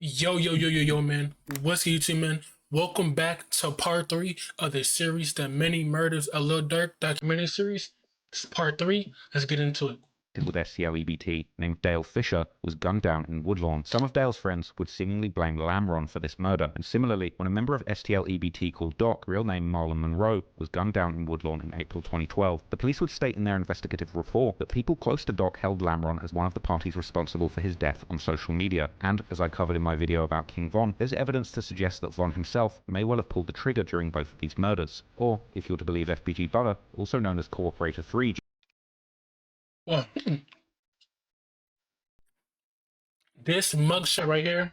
Yo, man. What's good, YouTube, man? Welcome back to part three of the series, The Many Murders of Lil Durk documentary series. This is part three. Let's get into it. With STLEBT named Dale Fisher was gunned down in Woodlawn. Some of Dale's friends would seemingly blame Lamron for this murder, and similarly, when a member of STLEBT called Doc, real name Marlon Monroe, was gunned down in Woodlawn in April 2012, the police would state in their investigative report that people close to Doc held Lamron as one of the parties responsible for his death on social media, and, as I covered in my video about King Von, there's evidence to suggest that Von himself may well have pulled the trigger during both of these murders, or, if you're to believe FBG Butter, also known as Cooperator 3, Well, this mugshot right here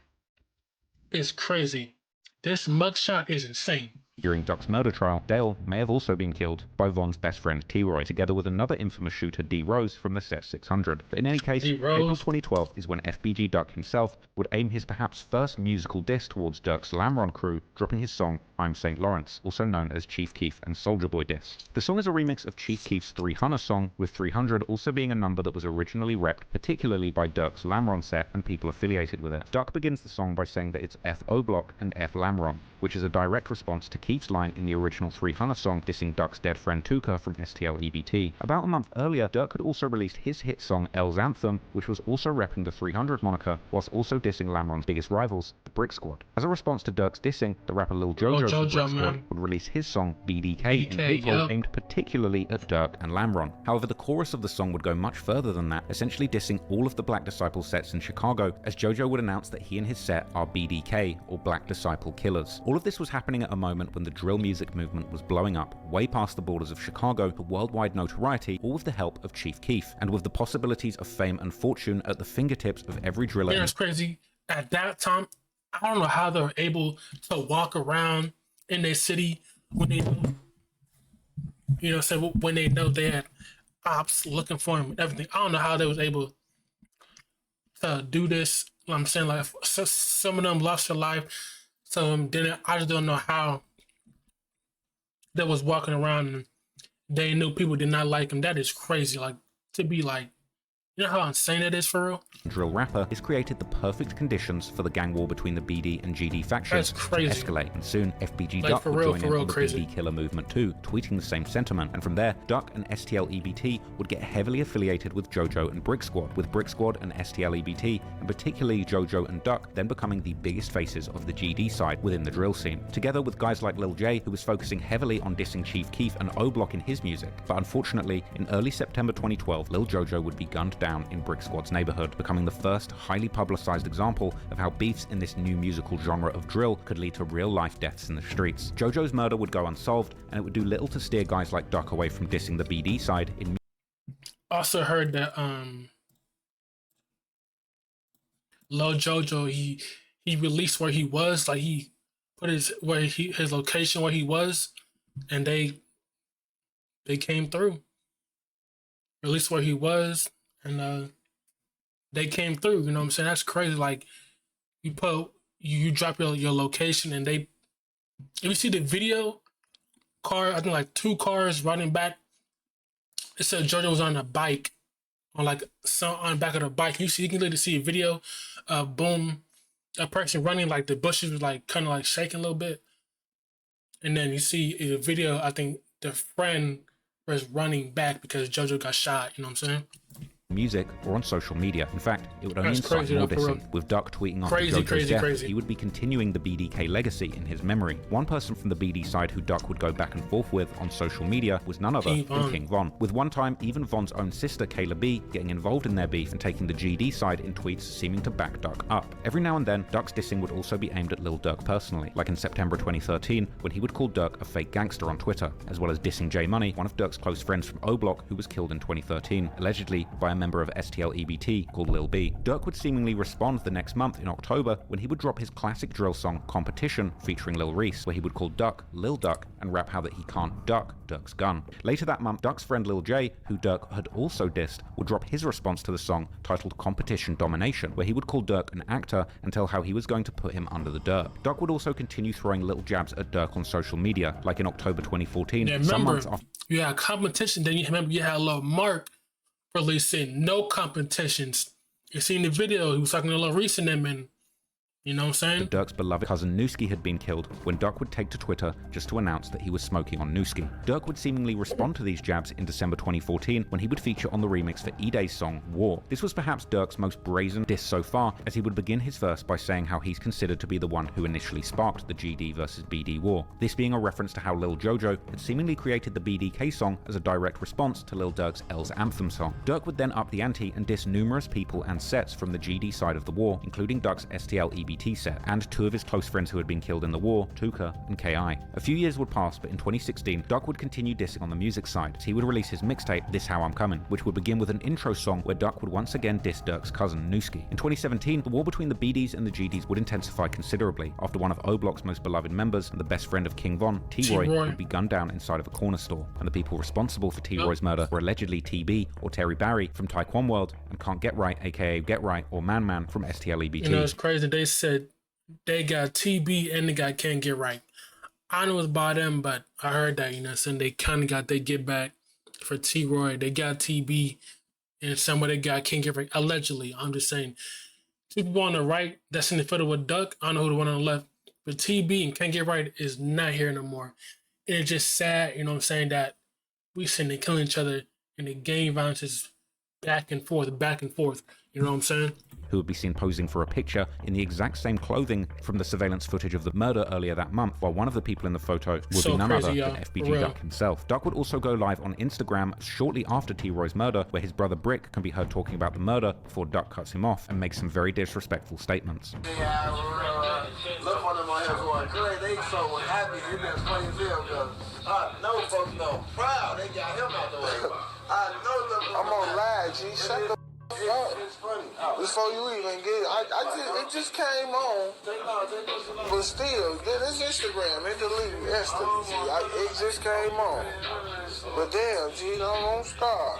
is crazy. This mugshot is insane. During Doc's murder trial, Dale may have also been killed by Von's best friend T-Roy, together with another infamous shooter D. Rose from the set 600. But in any case, April 2012 is when FBG Duck himself would aim his perhaps first musical diss towards Durk's Lamron crew, dropping his song I'm St. Lawrence, also known as Chief Keef and Soulja Boy diss. The song is a remix of Chief Keef's 300 song, with 300 also being a number that was originally repped particularly by Durk's Lamron set and people affiliated with it. Duck begins the song by saying that it's F.O. Block and F. Lamron, which is a direct response to Keef's line in the original 300 song dissing Duck's dead friend Tuka from STLEBT. About a month earlier, Durk had also released his hit song L's Anthem, which was also repping the 300 moniker, whilst also dissing Lamron's biggest rivals, the Brick Squad. As a response to Durk's dissing, the rapper Lil Jojo from Brick Squad would release his song BDK in Mickal, aimed particularly at Durk and Lamron. However, the chorus of the song would go much further than that, essentially dissing all of the Black Disciple sets in Chicago, as Jojo would announce that he and his set are BDK, or Black Disciple Killers. All of this was happening at a moment when the drill music movement was blowing up way past the borders of Chicago to worldwide notoriety, all with the help of Chief Keef, and with the possibilities of fame and fortune at the fingertips of every driller. Yeah, it's crazy. At that time, I don't know how they're able to walk around in their city when they, when they know they had ops looking for them and everything. I don't know how they was able to do this. I'm saying, like, some of them lost their life. So then I just don't know how they was walking around and they knew people did not like him. That is crazy. Like, to be like, you know how insane it is for real? Drill rapper has created the perfect conditions for the gang war between the BD and GD factions to escalate, and soon FBG Duck would join in on the BD killer movement too, tweeting the same sentiment, and from there, Duck and STLEBT would get heavily affiliated with JoJo and Brick Squad, with Brick Squad and STLEBT, and particularly JoJo and Duck, then becoming the biggest faces of the GD side within the drill scene, together with guys like Lil J, who was focusing heavily on dissing Chief Keef and O-Block in his music. But unfortunately, in early September 2012, Lil Jojo would be gunned down in Brick Squad's neighborhood, becoming the first highly publicized example of how beefs in this new musical genre of drill could lead to real-life deaths in the streets. Jojo's murder would go unsolved, and it would do little to steer guys like Duck away from dissing the BD side in. Also heard that Lil Jojo, he released where he was, like he put his location where he was, and they came through. Released where he was, and they came through. You know what I'm saying? That's crazy. Like, you drop your location, and if you see the video, I think like two cars running back. It said Jojo was on a bike, on the back of the bike. You can literally see a video of a person running, like the bushes was like kind of like shaking a little bit, and then you see a video. I think the friend was running back because Jojo got shot. You know what I'm saying? Music or on social media. In fact, it would only incite more dissing, with Duck tweeting after Jojo's death he would be continuing the BDK legacy in his memory. One person from the BD side who Duck would go back and forth with on social media was none other than King Von, with one time even Von's own sister Kayla B getting involved in their beef and taking the GD side in tweets seeming to back Duck up. Every now and then, Duck's dissing would also be aimed at Lil Durk personally, like in September 2013 when he would call Durk a fake gangster on Twitter, as well as dissing J Money, one of Durk's close friends from O-Block who was killed in 2013, allegedly by a member of STLEBT called Lil B. Durk would seemingly respond the next month in October when he would drop his classic drill song Competition featuring Lil Reese, where he would call Duck Lil Duck and rap how that he can't duck Durk's gun. Later that month, Duck's friend Lil J, who Durk had also dissed, would drop his response to the song titled Competition Domination, where he would call Durk an actor and tell how he was going to put him under the dirt. Duck would also continue throwing little jabs at Durk on social media, like in October 2014, some months after. You had competition, then you had Lil Mark releasing No Competitions. You seen the video, he was talking to Lil Reese and them, and You know what I'm saying? Durk's beloved cousin Newski had been killed when Durk would take to Twitter just to announce that he was smoking on Newski. Durk would seemingly respond to these jabs in December 2014 when he would feature on the remix for E-Day's song War. This was perhaps Durk's most brazen diss so far, as he would begin his verse by saying how he's considered to be the one who initially sparked the GD versus BD war. This being a reference to how Lil Jojo had seemingly created the BDK song as a direct response to Lil Durk's L's Anthem song. Durk would then up the ante and diss numerous people and sets from the GD side of the war, including Durk's STL EBT set, and two of his close friends who had been killed in the war, Tuka and KI. A few years would pass, but in 2016, Durk would continue dissing on the music side, as he would release his mixtape, This How I'm Comin', which would begin with an intro song where Durk would once again diss Durk's cousin, Newski. In 2017, the war between the BDs and the GDs would intensify considerably, after one of O-Block's most beloved members and the best friend of King Von, T-Roy, would be gunned down inside of a corner store, and the people responsible for T-Roy's murder were allegedly TB or Terry Barry from Taekwon World and Can't Get Right, aka Get Right, or Man Man from STL EBT. You know, it's crazy. They said they got TB and they got Can't Get Right. I know it's by them, but I heard that, you know, saying they kind of got their get back for T-Roy. They got TB and somebody got Can't Get Right. Allegedly, I'm just saying. Two people on the right that's in the fiddle with Duck. I don't know who the one on the left. But TB and Can't Get Right is not here no more. And it's just sad, you know what I'm saying, that we sitting there killing each other and the gang violence is back and forth. You know what I'm saying? Who would be seen posing for a picture in the exact same clothing from the surveillance footage of the murder earlier that month, while one of the people in the photo would be none other than FBG Duck himself. Duck would also go live on Instagram shortly after T-Roy's murder, where his brother Brick can be heard talking about the murder before Duck cuts him off and makes some very disrespectful statements. Look on them on here going crazy. They so happy. It been funny as hell because I know folks know proud. They got him out the way. I know. I'm on live, G. Shut the up. It's funny. Before you even get it, it just came on. But still, it's Instagram. It deleted instantly. It just came on. But damn, G, don't stop.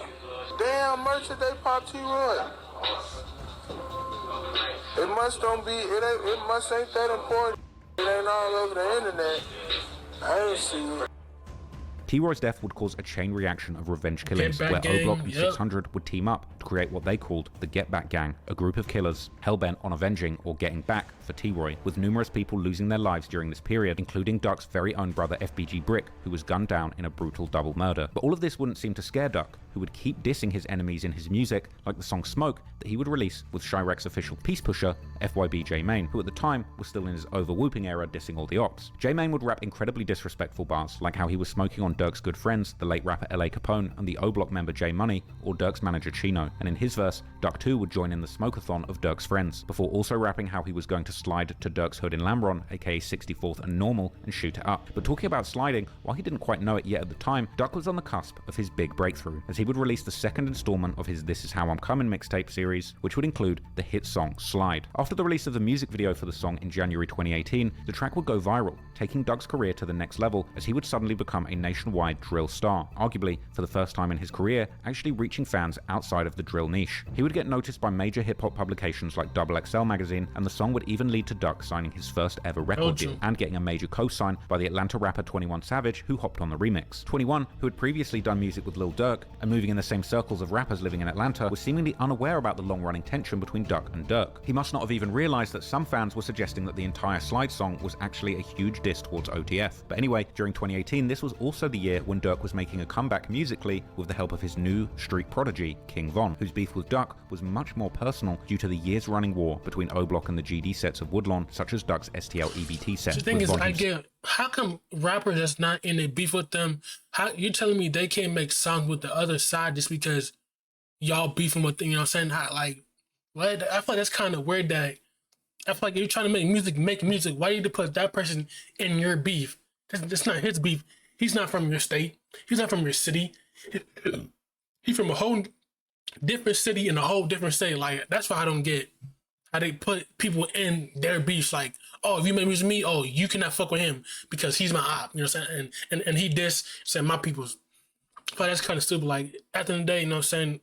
Damn, merchant, they pop T-Roy. It must don't be, it must ain't that important. It ain't all over the internet. I ain't see it. T-Roy's death would cause a chain reaction of revenge killings, where O-Block and 600 would team up to create what they called the Get Back Gang, a group of killers hell-bent on avenging or getting back for T-Roy, with numerous people losing their lives during this period, including Duck's very own brother FBG Brick, who was gunned down in a brutal double murder. But all of this wouldn't seem to scare Duck, who would keep dissing his enemies in his music, like the song Smoke that he would release with Chirac's official peace pusher, FYB J-Main, who at the time was still in his over-whooping era dissing all the ops. J-Main would rap incredibly disrespectful bars, like how he was smoking on Durk's good friends, the late rapper LA Capone and the O-Block member J Money, or Durk's manager Chino, and in his verse, Duck too would join in the smokeathon of Durk's friends, before also rapping how he was going to slide to Durk's hood in Lambron, aka 64th and Normal, and shoot it up. But talking about sliding, while he didn't quite know it yet at the time, Duck was on the cusp of his big breakthrough, as he would release the second installment of his This Is How I'm Comin' mixtape series, which would include the hit song Slide. After the release of the music video for the song in January 2018, the track would go viral, taking Duck's career to the next level as he would suddenly become a nationwide drill star, arguably for the first time in his career actually reaching fans outside of the drill niche. He would get noticed by major hip-hop publications like XXL magazine, and the song would even lead to Duck signing his first ever record deal and getting a major co-sign by the Atlanta rapper 21 Savage, who hopped on the remix. 21, who had previously done music with Lil Durk and moving in the same circles of rappers living in Atlanta, was seemingly unaware about the long-running tension between Duck and Durk. He must not have even realized that some fans were suggesting that the entire Slide song was actually a huge diss towards OTF. But anyway, during 2018, this was also the year when Durk was making a comeback musically with the help of his new street prodigy, King Von, whose beef with Duck was much more personal due to the years-running war between O-Block and the GD sets of Woodlawn, such as Duck's STL EBT set. The thing is, I get, how come rappers that's not in a beef with them, how you telling me they can't make songs with the other side just because y'all beefing with them, you know what I'm saying? How, like, what? I feel like that's kind of weird that, I feel like you're trying to make music. Why you need to put that person in your beef? That's not his beef. He's not from your state. He's not from your city. He's from a whole different city in a whole different state. Like, that's why I don't get how they put people in their beefs. Like, oh, if you make music with me, oh, you cannot fuck with him because he's my op. You know what I'm saying? And he said my people's. But that's kind of stupid. Like, at the end of the day, you know what I'm saying?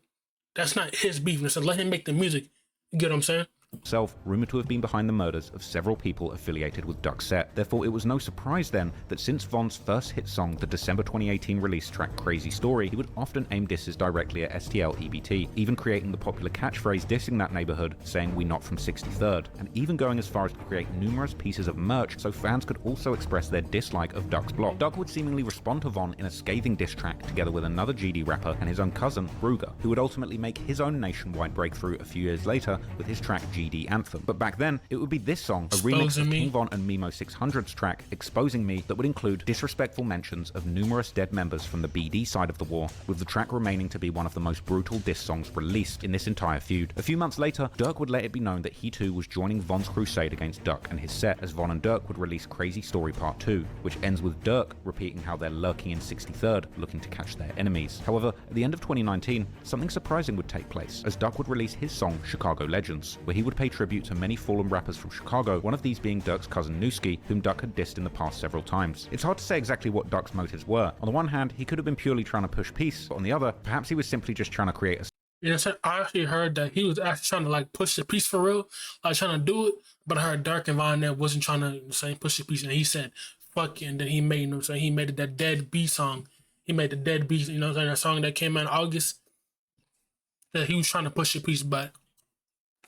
That's not his beef. So let him make the music. You get what I'm saying? himself, rumored to have been behind the murders of several people affiliated with Duck's set. Therefore, it was no surprise then that since Von's first hit song, the December 2018 release track Crazy Story, he would often aim disses directly at STL EBT, even creating the popular catchphrase dissing that neighborhood, saying "we not from 63rd," and even going as far as to create numerous pieces of merch so fans could also express their dislike of Duck's block. Duck would seemingly respond to Von in a scathing diss track together with another GD rapper and his own cousin, Ruger, who would ultimately make his own nationwide breakthrough a few years later with his track GD Anthem. But back then, it would be this song, a remix of King Von and Mimo 600's track Exposing Me, that would include disrespectful mentions of numerous dead members from the BD side of the war, with the track remaining to be one of the most brutal diss songs released in this entire feud. A few months later, Durk would let it be known that he too was joining Von's crusade against Duck and his set, as Von and Durk would release Crazy Story Part 2, which ends with Durk repeating how they're lurking in 63rd, looking to catch their enemies. However, at the end of 2019, something surprising would take place, as Duck would release his song Chicago Legends, where he would pay tribute to many fallen rappers from Chicago, one of these being Durk's cousin Newski, whom Duck had dissed in the past several times. It's hard to say exactly what Duck's motives were. On the one hand, he could have been purely trying to push peace, but on the other, perhaps he was simply just trying to create a... You know, so I actually heard that he was actually trying to like push the piece for real, like trying to do it. But I heard Durk and Von there wasn't trying to say push the piece, and he said fuck it, and then he made, you know, so he made that Dead B song. He made the Dead B, you know, that song that came out in August. That he was trying to push the piece, but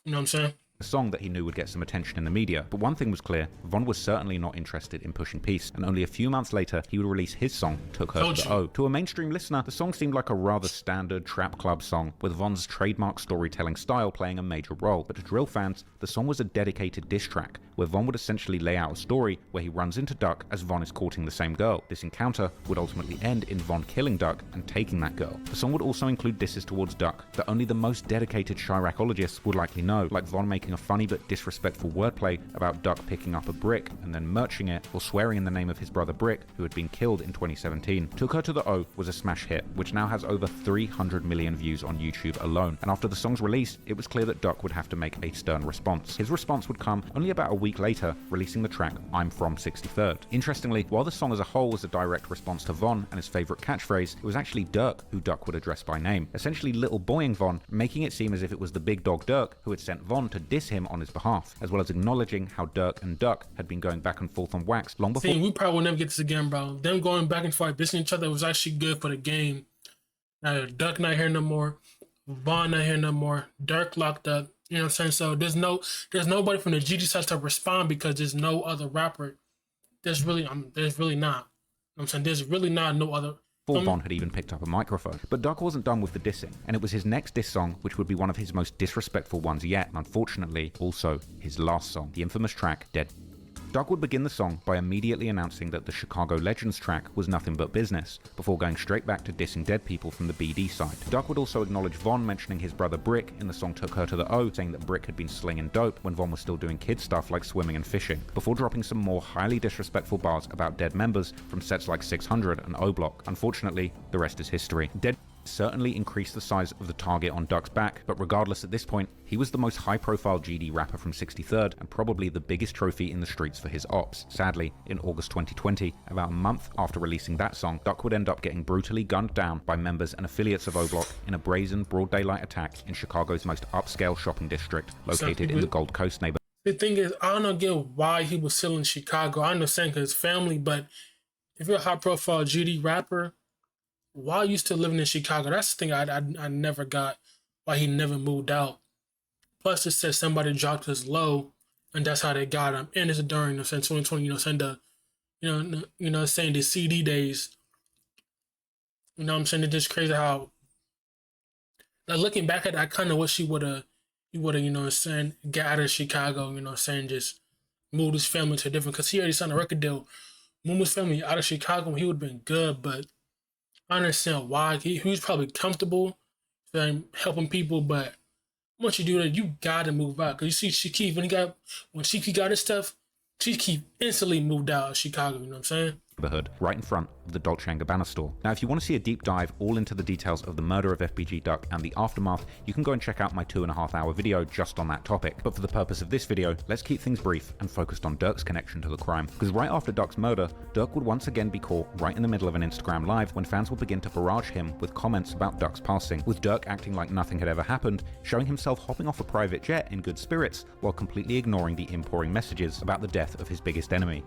you know what I'm saying. A song that he knew would get some attention in the media. But one thing was clear, Von was certainly not interested in pushing peace, and only a few months later he would release his song, Took Her to the O. To a mainstream listener, the song seemed like a rather standard trap club song, with Von's trademark storytelling style playing a major role. But to drill fans, the song was a dedicated diss track, where Von would essentially lay out a story where he runs into Duck as Von is courting the same girl. This encounter would ultimately end in Von killing Duck and taking that girl. The song would also include disses towards Duck that only the most dedicated Chiracologists would likely know, like Von making a funny but disrespectful wordplay about Duck picking up a brick and then merching it, or swearing in the name of his brother Brick, who had been killed in 2017. Took Her to the O was a smash hit, which now has over 300 million views on YouTube alone, and after the song's release, it was clear that Duck would have to make a stern response. His response would come only about a week later, releasing the track I'm From 63rd. Interestingly, while the song as a whole was a direct response to Von and his favourite catchphrase, it was actually Durk who Duck would address by name, essentially little boying Von, making it seem as if it was the big dog Durk who had sent Von to diss him on his behalf, as well as acknowledging how Durk and Duck had been going back and forth on wax long before. See, we probably will never get this again, bro. Them going back and forth dissing each other was actually good for the game. Now Duck not here no more, Von not here no more, Durk locked up. You know what I'm saying? So there's nobody from the GD side to respond because there's no other rapper. There's really not. You know what I'm saying? There's really not no other. Von had even picked up a microphone. But Duck wasn't done with the dissing, and it was his next diss song which would be one of his most disrespectful ones yet, and unfortunately also his last song, the infamous track Dead. Duck would begin the song by immediately announcing that the Chicago Legends track was nothing but business, before going straight back to dissing dead people from the BD side. Duck would also acknowledge Von mentioning his brother Brick in the song Took Her to the O, saying that Brick had been slinging dope when Von was still doing kid stuff like swimming and fishing, before dropping some more highly disrespectful bars about dead members from sets like 600 and O Block. Unfortunately, the rest is history. Dead certainly increased the size of the target on Duck's back, but regardless at this point, he was the most high-profile GD rapper from 63rd and probably the biggest trophy in the streets for his ops. Sadly, in August 2020, about a month after releasing that song, Duck would end up getting brutally gunned down by members and affiliates of O-Block in a brazen, broad daylight attack in Chicago's most upscale shopping district, located in the Gold Coast neighborhood. The thing is, I don't get why he was still in Chicago. I understand because his family, but if you're a high-profile GD rapper, why are you still living in Chicago? That's the thing I never got, why he never moved out. Plus, it says somebody dropped his low, and that's how they got him. And it's during, you know, 2020, you know, saying the, saying the CD days. You know what I'm saying? It's just crazy how, like, looking back at it, I kind of wish he would have, you know, saying, get out of Chicago, you know, saying just moved his family to a different, because he already signed a record deal. Move his family out of Chicago, he would have been good, but I understand why. He was probably comfortable helping people, but once you do that, you gotta move out. Cause you see Shaquille, when Shaquille got his stuff, Shaquille instantly moved out of Chicago, you know what I'm saying? neighborhood, right in front of the Dolce & Gabbana store. Now, if you want to see a deep dive all into the details of the murder of FBG Duck and the aftermath, you can go and check out my 2.5-hour video just on that topic. But for the purpose of this video, let's keep things brief and focused on Durk's connection to the crime. Because right after Duck's murder, Durk would once again be caught right in the middle of an Instagram live when fans would begin to barrage him with comments about Duck's passing, with Durk acting like nothing had ever happened, showing himself hopping off a private jet in good spirits while completely ignoring the imploring messages about the death of his biggest enemy.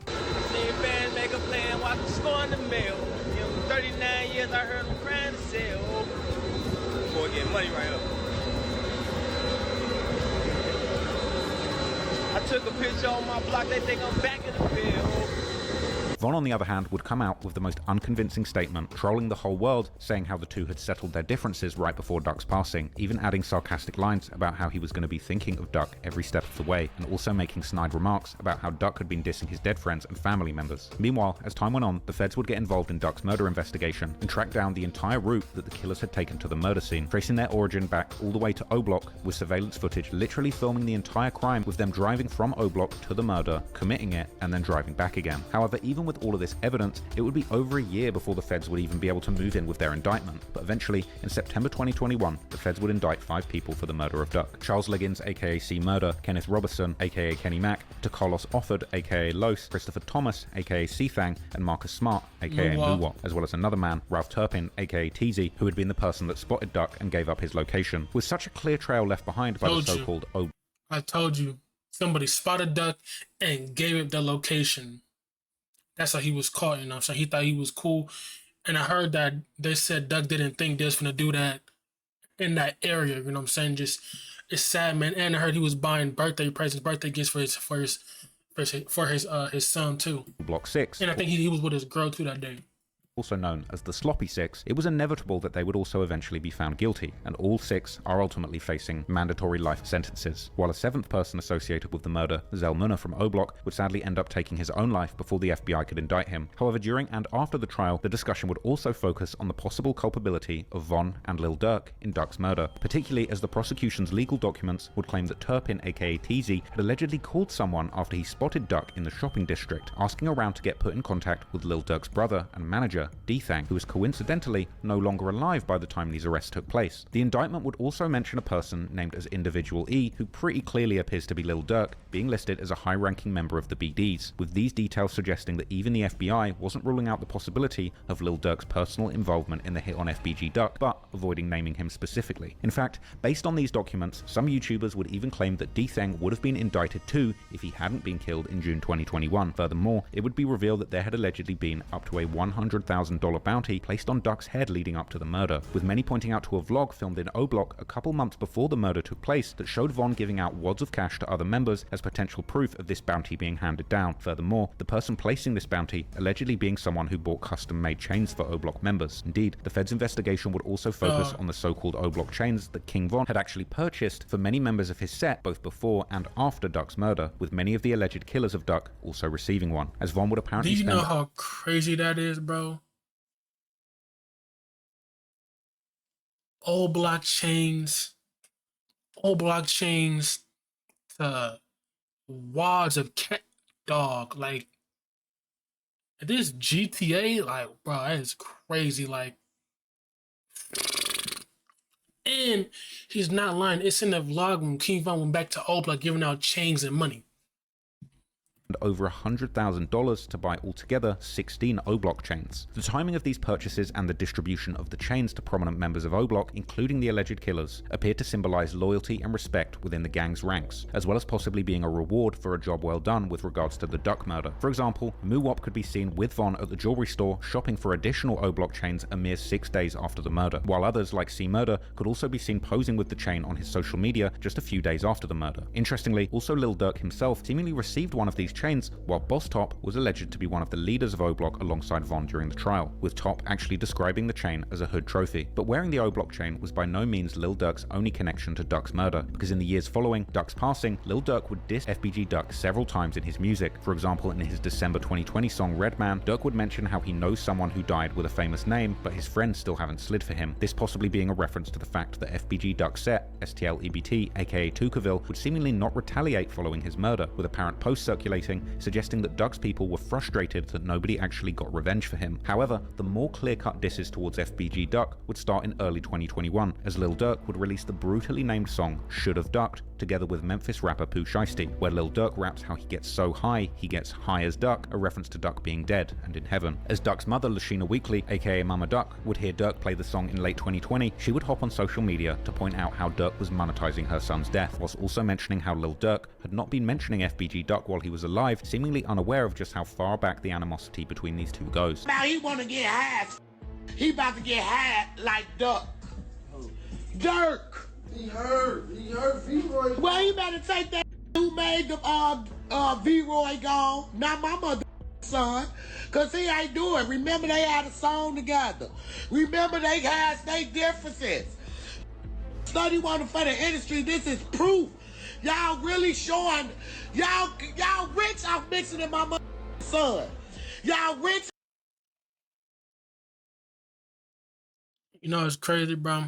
Make a plan, watch the score in the mail. You know, 39 years I heard them crying to sell. Boy, getting money right up. I took a picture on my block, they think I'm back in the field. Von, on the other hand, would come out with the most unconvincing statement, trolling the whole world, saying how the two had settled their differences right before Duck's passing, even adding sarcastic lines about how he was going to be thinking of Duck every step of the way, and also making snide remarks about how Duck had been dissing his dead friends and family members. Meanwhile, as time went on, the feds would get involved in Duck's murder investigation and track down the entire route that the killers had taken to the murder scene, tracing their origin back all the way to O Block, with surveillance footage literally filming the entire crime, with them driving from O Block to the murder, committing it, and then driving back again. However, even with all of this evidence, it would be over a year before the feds would even be able to move in with their indictment. But eventually, in September 2021, the feds would indict 5 people for the murder of Duck. Charles Liggins, aka C Murder, Kenneth Robertson, aka Kenny Mack, DeCarlos Offord, aka Los, Christopher Thomas, aka C-Thang, and Marcus Smart, aka Muwop, as well as another man, Ralph Turpin, aka TZ, who had been the person that spotted Duck and gave up his location. With such a clear trail left behind by the so-called I told you, somebody spotted Duck and gave up the location. That's how he was caught, you know what I'm saying? He thought he was cool. And I heard that they said Duck didn't think they was gonna do that in that area, you know what I'm saying? Just, it's sad, man. And I heard he was buying birthday presents, birthday gifts for his son too. Block 6. And I think he was with his girl too that day. Also known as the Sloppy Six, it was inevitable that they would also eventually be found guilty, and all 6 are ultimately facing mandatory life sentences, while a 7th person associated with the murder, Zell Munna from O Block, would sadly end up taking his own life before the FBI could indict him. However, during and after the trial, the discussion would also focus on the possible culpability of Von and Lil Durk in Duck's murder, particularly as the prosecution's legal documents would claim that Turpin, aka TZ, had allegedly called someone after he spotted Duck in the shopping district, asking around to get put in contact with Lil Durk's brother and manager, D-Thang, who was coincidentally no longer alive by the time these arrests took place. The indictment would also mention a person named as Individual E, who pretty clearly appears to be Lil Durk, being listed as a high-ranking member of the BDs, with these details suggesting that even the FBI wasn't ruling out the possibility of Lil Durk's personal involvement in the hit on FBG Duck, but avoiding naming him specifically. In fact, based on these documents, some YouTubers would even claim that D-Thang would have been indicted too if he hadn't been killed in June 2021. Furthermore, it would be revealed that there had allegedly been up to a $100,000 bounty placed on Duck's head leading up to the murder, with many pointing out to a vlog filmed in O Block a couple months before the murder took place that showed Von giving out wads of cash to other members as potential proof of this bounty being handed down. Furthermore, the person placing this bounty allegedly being someone who bought custom-made chains for O Block members. Indeed, the Fed's investigation would also focus on the so-called O Block chains that King Von had actually purchased for many members of his set both before and after Duck's murder, with many of the alleged killers of Duck also receiving one, as Von would apparently Do you know how crazy that is, bro? All blockchains to wads of cat dog. Like, this GTA, like, bro, that is crazy. Like, and he's not lying. It's in the vlog when King Von went back to O Block giving out chains and money. and over $100,000 to buy altogether 16 O-Block chains. The timing of these purchases and the distribution of the chains to prominent members of O-Block, including the alleged killers, appear to symbolize loyalty and respect within the gang's ranks, as well as possibly being a reward for a job well done with regards to the Duck murder. For example, Muwop could be seen with Von at the jewelry store shopping for additional O-Block chains a mere 6 days after the murder, while others like C Murder could also be seen posing with the chain on his social media just a few days after the murder. Interestingly, also Lil Durk himself seemingly received one of these chains, while Boss Top was alleged to be one of the leaders of O-Block alongside Von during the trial, with Top actually describing the chain as a hood trophy. But wearing the O-Block chain was by no means Lil Durk's only connection to Duck's murder, because in the years following Duck's passing, Lil Durk would diss FBG Duck several times in his music. For example, in his December 2020 song Redman, Durk would mention how he knows someone who died with a famous name, but his friends still haven't slid for him, this possibly being a reference to the fact that FBG Duck's set, STL EBT aka Tucaville, would seemingly not retaliate following his murder, with apparent posts circulating briefing, suggesting that Duck's people were frustrated that nobody actually got revenge for him. However, the more clear-cut disses towards FBG Duck would start in early 2021, as Lil Durk would release the brutally named song Should Have Ducked, together with Memphis rapper Pooh Shiesty, where Lil Durk raps how he gets so high, he gets high as Duck, a reference to Duck being dead and in heaven. As Duck's mother, Lashina Weekly, aka Mama Duck, would hear Durk play the song in late 2020, she would hop on social media to point out how Durk was monetizing her son's death, whilst also mentioning how Lil Durk had not been mentioning FBG Duck while he was alive, seemingly unaware of just how far back the animosity between these two goes. Now he wanna get high. He about to get high like Duck. Durk. He hurt V-Roy. Well, he better take that who made the V-Roy gone, not my mother son, cause he ain't do it. Remember they had a song together. Remember they had their differences. Study one for the industry. This is proof. Y'all really showing. Y'all rich off mixing in my mother son. Y'all rich. You know, it's crazy, bro.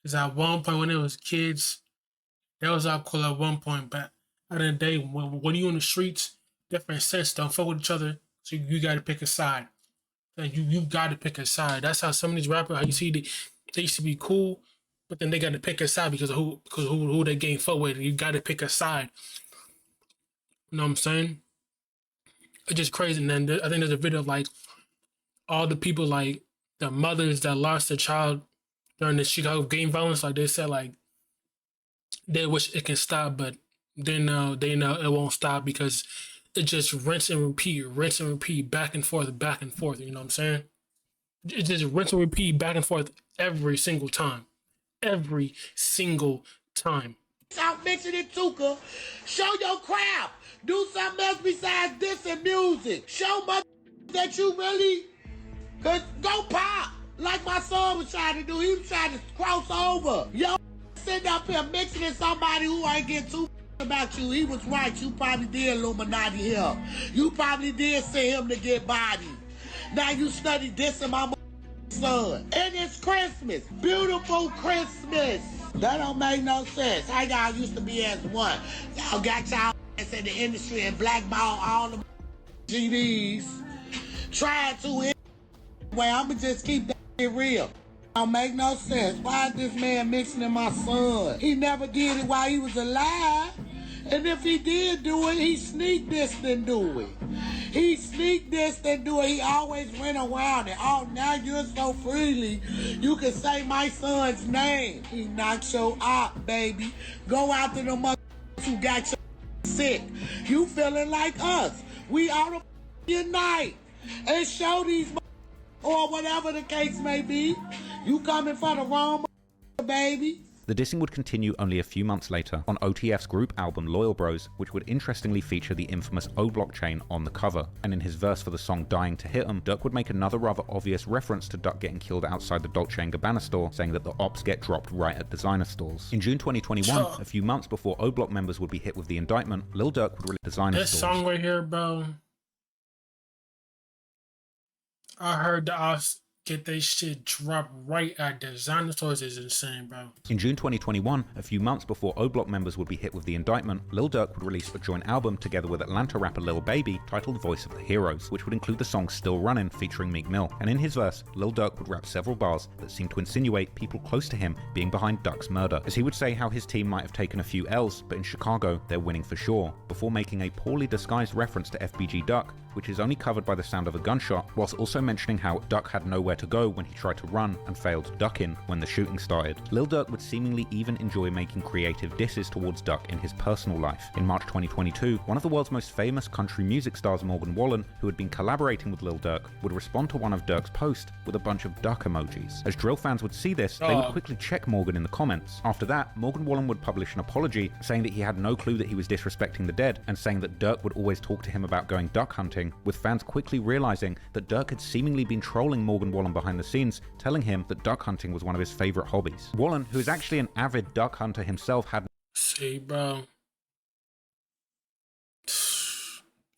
Because at one point when they was kids, that was our call at one point. But at the end of the day, when you in the streets, different sets don't fuck with each other. So you got to pick a side. Like you got to pick a side. That's how some of these rappers, how you see they used to be cool, but then they got to pick a side because who they getting fuck with. You got to pick a side. You know what I'm saying? It's just crazy. And then I think there's a video of like all the people, like the mothers that lost their child during the Chicago gang violence. Like they said, like they wish it can stop, but they know it won't stop because it just rinse and repeat, back and forth. You know what I'm saying? It just rinse and repeat back and forth every single time. Stop mixing it, Tuka. Show your craft. Do something else besides this and music. Show mother that you really could go pop. Like my son was trying to do. He was trying to cross over. Yo, sitting up here mixing in somebody who ain't get too about you. He was right. You probably did Illuminati him. You probably did send him to get bodied. Now you study this and my son. And it's Christmas. Beautiful Christmas. That don't make no sense. How y'all used to be as one. Y'all got y'all ass in the industry and blackball all the GDs. Trying to well, I'ma just keep that shit real. Don't make no sense. Why is this man mixing in my son? He never did it while he was alive. And if he did do it, he sneak this and do it. He always went around it. Oh, now you're so freely. You can say my son's name. He knocked your op, baby. Go out to the mother who got your sick. You feeling like us. We ought to unite and show these or whatever the case may be. You coming for the wrong baby. The dissing would continue only a few months later on OTF's group album Loyal Bros, which would interestingly feature the infamous O blockchain on the cover. And in his verse for the song Dying to Hit 'Em, Durk would make another rather obvious reference to Duck getting killed outside the Dolce & Gabbana store, saying that the ops get dropped right at designer stores. In June 2021, a few months before O Block members would be hit with the indictment, Lil Durk would release designer stores. This song right here, bro. I heard the ops get they shit dropped right at designer stores is insane, bro. In June 2021, a few months before O Block members would be hit with the indictment, Lil Durk would release a joint album together with Atlanta rapper Lil Baby titled Voice of the Heroes, which would include the song Still Runnin' featuring Mickal. And in his verse, Lil Durk would rap several bars that seemed to insinuate people close to him being behind Duck's murder, as he would say how his team might have taken a few L's, but in Chicago, they're winning for sure, before making a poorly disguised reference to FBG Duck, which is only covered by the sound of a gunshot, whilst also mentioning how Duck had nowhere to go when he tried to run and failed ducking when the shooting started. Lil Durk would seemingly even enjoy making creative disses towards Duck in his personal life. In March 2022, one of the world's most famous country music stars, Morgan Wallen, who had been collaborating with Lil Durk, would respond to one of Durk's posts with a bunch of Duck emojis. As drill fans would see this, they would quickly check Morgan in the comments. After that, Morgan Wallen would publish an apology, saying that he had no clue that he was disrespecting the dead, and saying that Durk would always talk to him about going duck hunting, with fans quickly realizing that Durk had seemingly been trolling Morgan Wallen behind the scenes, telling him that duck hunting was one of his favorite hobbies. Wallen, who is actually an avid duck hunter himself, had... See, bro.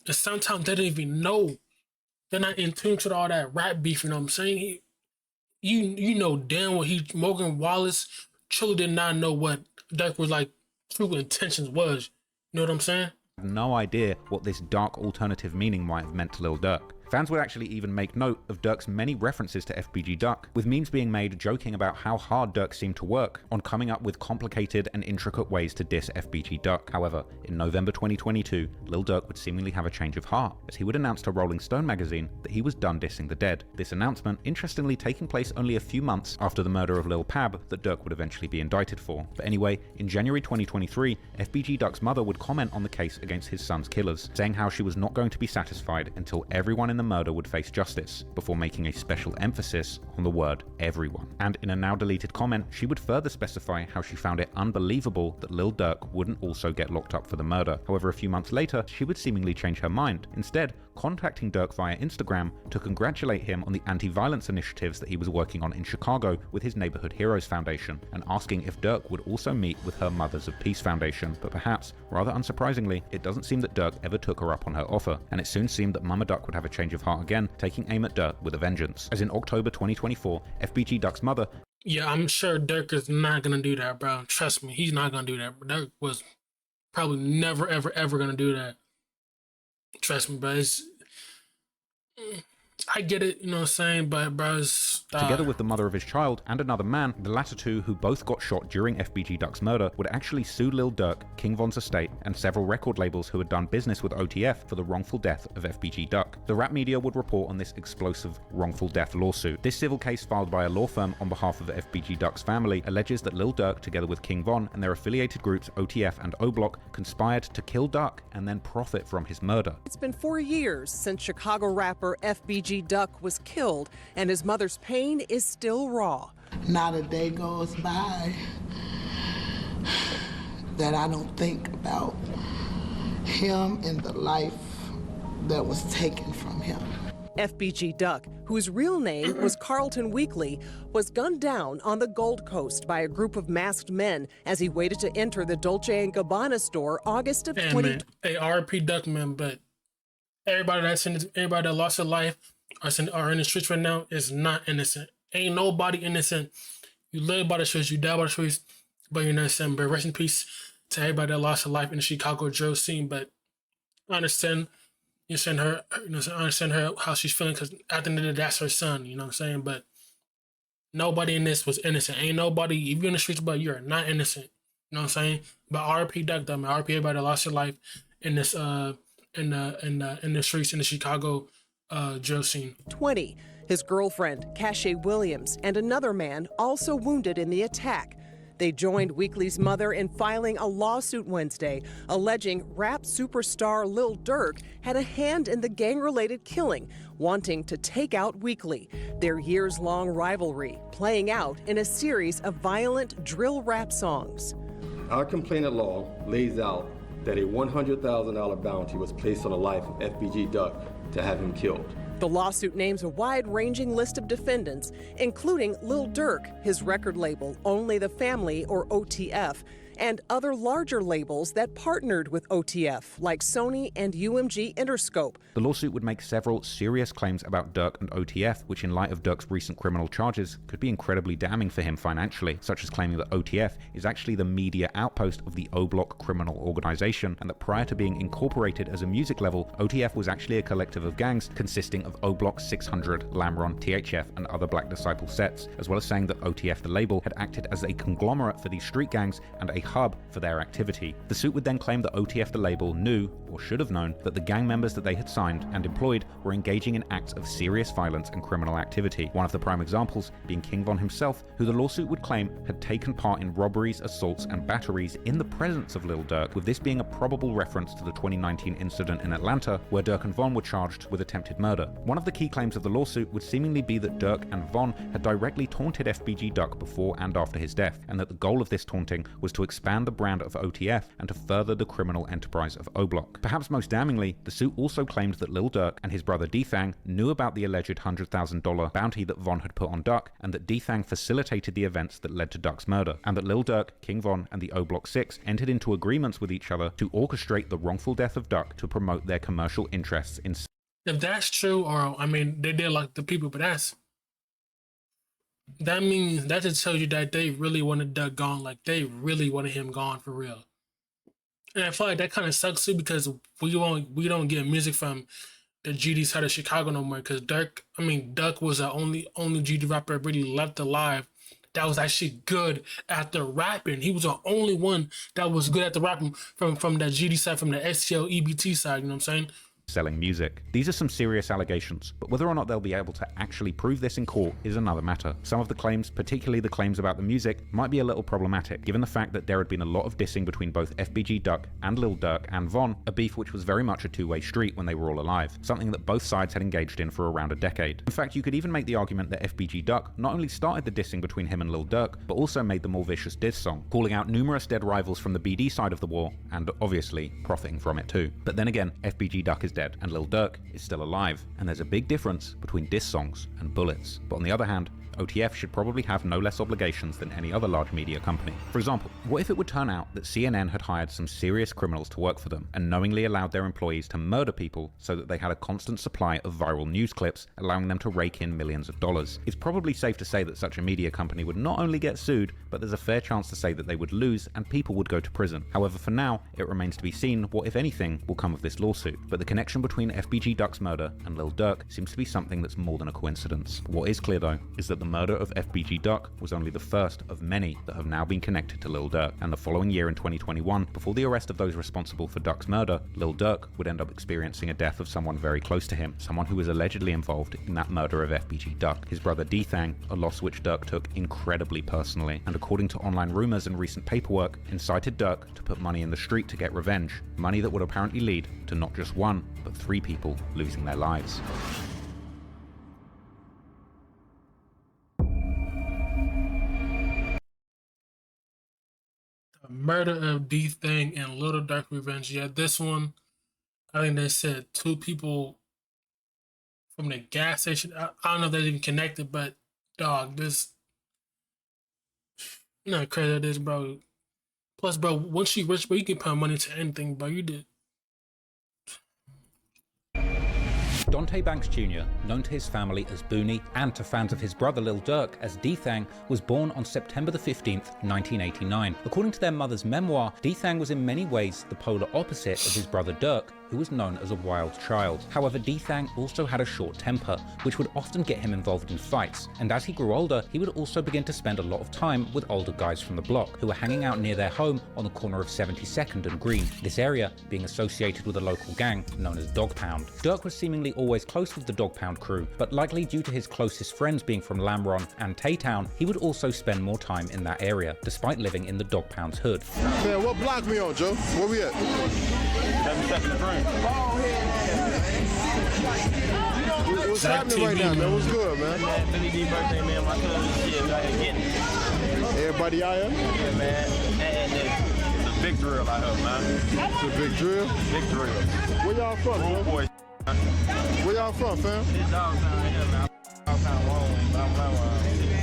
And sometimes they don't even know. They're not in tune with all that rap beef, you know what I'm saying? You know damn well Morgan Wallace truly did not know what Durk was like true intentions was. You know what I'm saying? had no idea what this dark alternative meaning might have meant to Lil Durk. Fans would actually even make note of Durk's many references to FBG Duck, with memes being made joking about how hard Durk seemed to work on coming up with complicated and intricate ways to diss FBG Duck. However, in November 2022, Lil Durk would seemingly have a change of heart, as he would announce to Rolling Stone magazine that he was done dissing the dead. This announcement, interestingly, taking place only a few months after the murder of Lil Pab that Durk would eventually be indicted for. But anyway, in January 2023, FBG Duck's mother would comment on the case against his son's killers, saying how she was not going to be satisfied until everyone in the murder would face justice, before making a special emphasis on the word everyone. And in a now deleted comment, she would further specify how she found it unbelievable that Lil Durk wouldn't also get locked up for the murder. However, a few months later, she would seemingly change her mind, instead contacting Durk via Instagram to congratulate him on the anti-violence initiatives that he was working on in Chicago with his Neighborhood Heroes Foundation, and asking if Durk would also meet with her Mothers of Peace Foundation. But perhaps, rather unsurprisingly, it doesn't seem that Durk ever took her up on her offer, and it soon seemed that Mama Duck would have a change of heart again, taking aim at Durk with a vengeance. As in October 2024, FBG Duck's mother... Yeah, I'm sure Durk is not gonna do that, bro. Trust me, he's not gonna do that. Durk was probably never, ever gonna do that. Trust me, bro. I get it, you know what I'm saying, but bro, together with the mother of his child and another man, the latter two, who both got shot during FBG Duck's murder, would actually sue Lil Durk, King Von's estate, and several record labels who had done business with OTF for the wrongful death of FBG Duck. The rap media would report on this explosive wrongful death lawsuit. This civil case, filed by a law firm on behalf of FBG Duck's family, alleges that Lil Durk, together with King Von and their affiliated groups OTF and O-Block, conspired to kill Duck and then profit from his murder. It's been 4 years since Chicago rapper FBG Duck was killed, and his mother's pain is still raw. Not a day goes by that I don't think about him and the life that was taken from him. FBG Duck, whose real name was Carlton Weekly, was gunned down on the Gold Coast by a group of masked men as he waited to enter the Dolce & Gabbana store August of 2020. Hey, RP Duck, man, but everybody that lost their life are in the streets right now is not innocent. Ain't nobody innocent. You live by the streets, you die by the streets, but you're not innocent. But rest in peace to everybody that lost their life in the Chicago drill scene. But I understand, I understand her how she's feeling, because at the end of the day, that's her son. You know what I'm saying? But nobody in this was innocent. Ain't nobody. If you're in the streets, but you're not innocent. You know what I'm saying? But RP Duck, though, man, RP everybody that lost their life in this in the streets in the Chicago drill scene. 20. His girlfriend, Cache Williams, and another man also wounded in the attack. They joined Weekly's mother in filing a lawsuit Wednesday, alleging rap superstar Lil Durk had a hand in the gang-related killing, wanting to take out Weekly. Their years-long rivalry playing out in a series of violent drill rap songs. Our complaint law lays out that a $100,000 bounty was placed on the life of FBG Duck to have him killed. The lawsuit names a wide-ranging list of defendants, including Lil Durk, his record label, Only the Family, or OTF, and other larger labels that partnered with OTF, like Sony and UMG Interscope. The lawsuit would make several serious claims about Durk and OTF, which in light of Durk's recent criminal charges could be incredibly damning for him financially, such as claiming that OTF is actually the media outpost of the O-Block criminal organization, and that prior to being incorporated as a music label, OTF was actually a collective of gangs consisting of O-Block 600, Lamron, THF, and other Black Disciple sets, as well as saying that OTF, the label, had acted as a conglomerate for these street gangs and a hub for their activity. The suit would then claim that OTF, the label, knew, or should have known, that the gang members that they had signed and employed were engaging in acts of serious violence and criminal activity. One of the prime examples being King Von himself, who the lawsuit would claim had taken part in robberies, assaults, and batteries in the presence of Lil Durk, with this being a probable reference to the 2019 incident in Atlanta, where Durk and Von were charged with attempted murder. One of the key claims of the lawsuit would seemingly be that Durk and Von had directly taunted FBG Duck before and after his death, and that the goal of this taunting was to expand the brand of OTF and to further the criminal enterprise of O-Block. Perhaps most damningly, the suit also claimed that Lil Durk and his brother D-Fang knew about the alleged $100,000 bounty that Von had put on Duck, and that D-Fang facilitated the events that led to Duck's murder, and that Lil Durk, King Von, and the O-Block 6 entered into agreements with each other to orchestrate the wrongful death of Duck to promote their commercial interests in... If that's true, or I mean, they did like the people, but that means that just tells you that they really wanted Duck gone. Like, they really wanted him gone for real. And I feel like that kind of sucks too because we don't get music from the GD side of Chicago no more. Because Duck was the only GD rapper really left alive that was actually good at the rapping. He was the only one that was good at the rapping from that GD side, from the STL EBT side. You know what I'm saying? Selling music. These are some serious allegations, but whether or not they'll be able to actually prove this in court is another matter. Some of the claims, particularly the claims about the music, might be a little problematic, given the fact that there had been a lot of dissing between both FBG Duck and Lil Durk and Von, a beef which was very much a two-way street when they were all alive, something that both sides had engaged in for around a decade. In fact, you could even make the argument that FBG Duck not only started the dissing between him and Lil Durk, but also made the more vicious diss song, calling out numerous dead rivals from the BD side of the war, and obviously profiting from it too. But then again, FBG Duck is dead, and Lil Durk is still alive, and there's a big difference between diss songs and bullets. But on the other hand, OTF should probably have no less obligations than any other large media company. For example, what if it would turn out that CNN had hired some serious criminals to work for them and knowingly allowed their employees to murder people so that they had a constant supply of viral news clips, allowing them to rake in millions of dollars? It's probably safe to say that such a media company would not only get sued, but there's a fair chance to say that they would lose and people would go to prison. However, for now, it remains to be seen what, if anything, will come of this lawsuit. But the connection between FBG Duck's murder and Lil Durk seems to be something that's more than a coincidence. What is clear though, is that the murder of FBG Duck was only the first of many that have now been connected to Lil Durk, and the following year in 2021, before the arrest of those responsible for Duck's murder, Lil Durk would end up experiencing a death of someone very close to him, someone who was allegedly involved in that murder of FBG Duck, his brother D-Thang, a loss which Durk took incredibly personally, and according to online rumors and recent paperwork, incited Durk to put money in the street to get revenge, money that would apparently lead to not just one, but 3 people losing their lives. Murder of D-Thang and Little Durk Revenge. Yeah, this one, I think they said 2 people from the gas station. I don't know if they're even connected, but dog, this, you know how crazy that is, bro. Plus, bro, once you rich, bro, you can put money to anything, bro. You did. Dante Banks Jr., known to his family as Booney and to fans of his brother Lil Durk as D-Thang, was born on September the 15th, 1989. According to their mother's memoir, D-Thang was in many ways the polar opposite of his brother Durk, who was known as a wild child. However, D-Thang also had a short temper, which would often get him involved in fights, and as he grew older, he would also begin to spend a lot of time with older guys from the block, who were hanging out near their home on the corner of 72nd and Green, this area being associated with a local gang known as Dog Pound. Durk was seemingly always close with the Dog Pound crew, but likely due to his closest friends being from Lamron and Taytown, he would also spend more time in that area, despite living in the Dog Pound's hood. Man, what block we on, Joe? Where we at? 7 Green. What's happening right now, man? What's good, man? Billy D birthday, man. My cousin, shit, out here getting it. Everybody out here? Yeah, man. And it's a big drill out here, man. It's a big drill? Big drill. Where y'all from, Old bro? boy. Where y'all from, fam? This dog down here, man. I'm kind of wrong, but I'm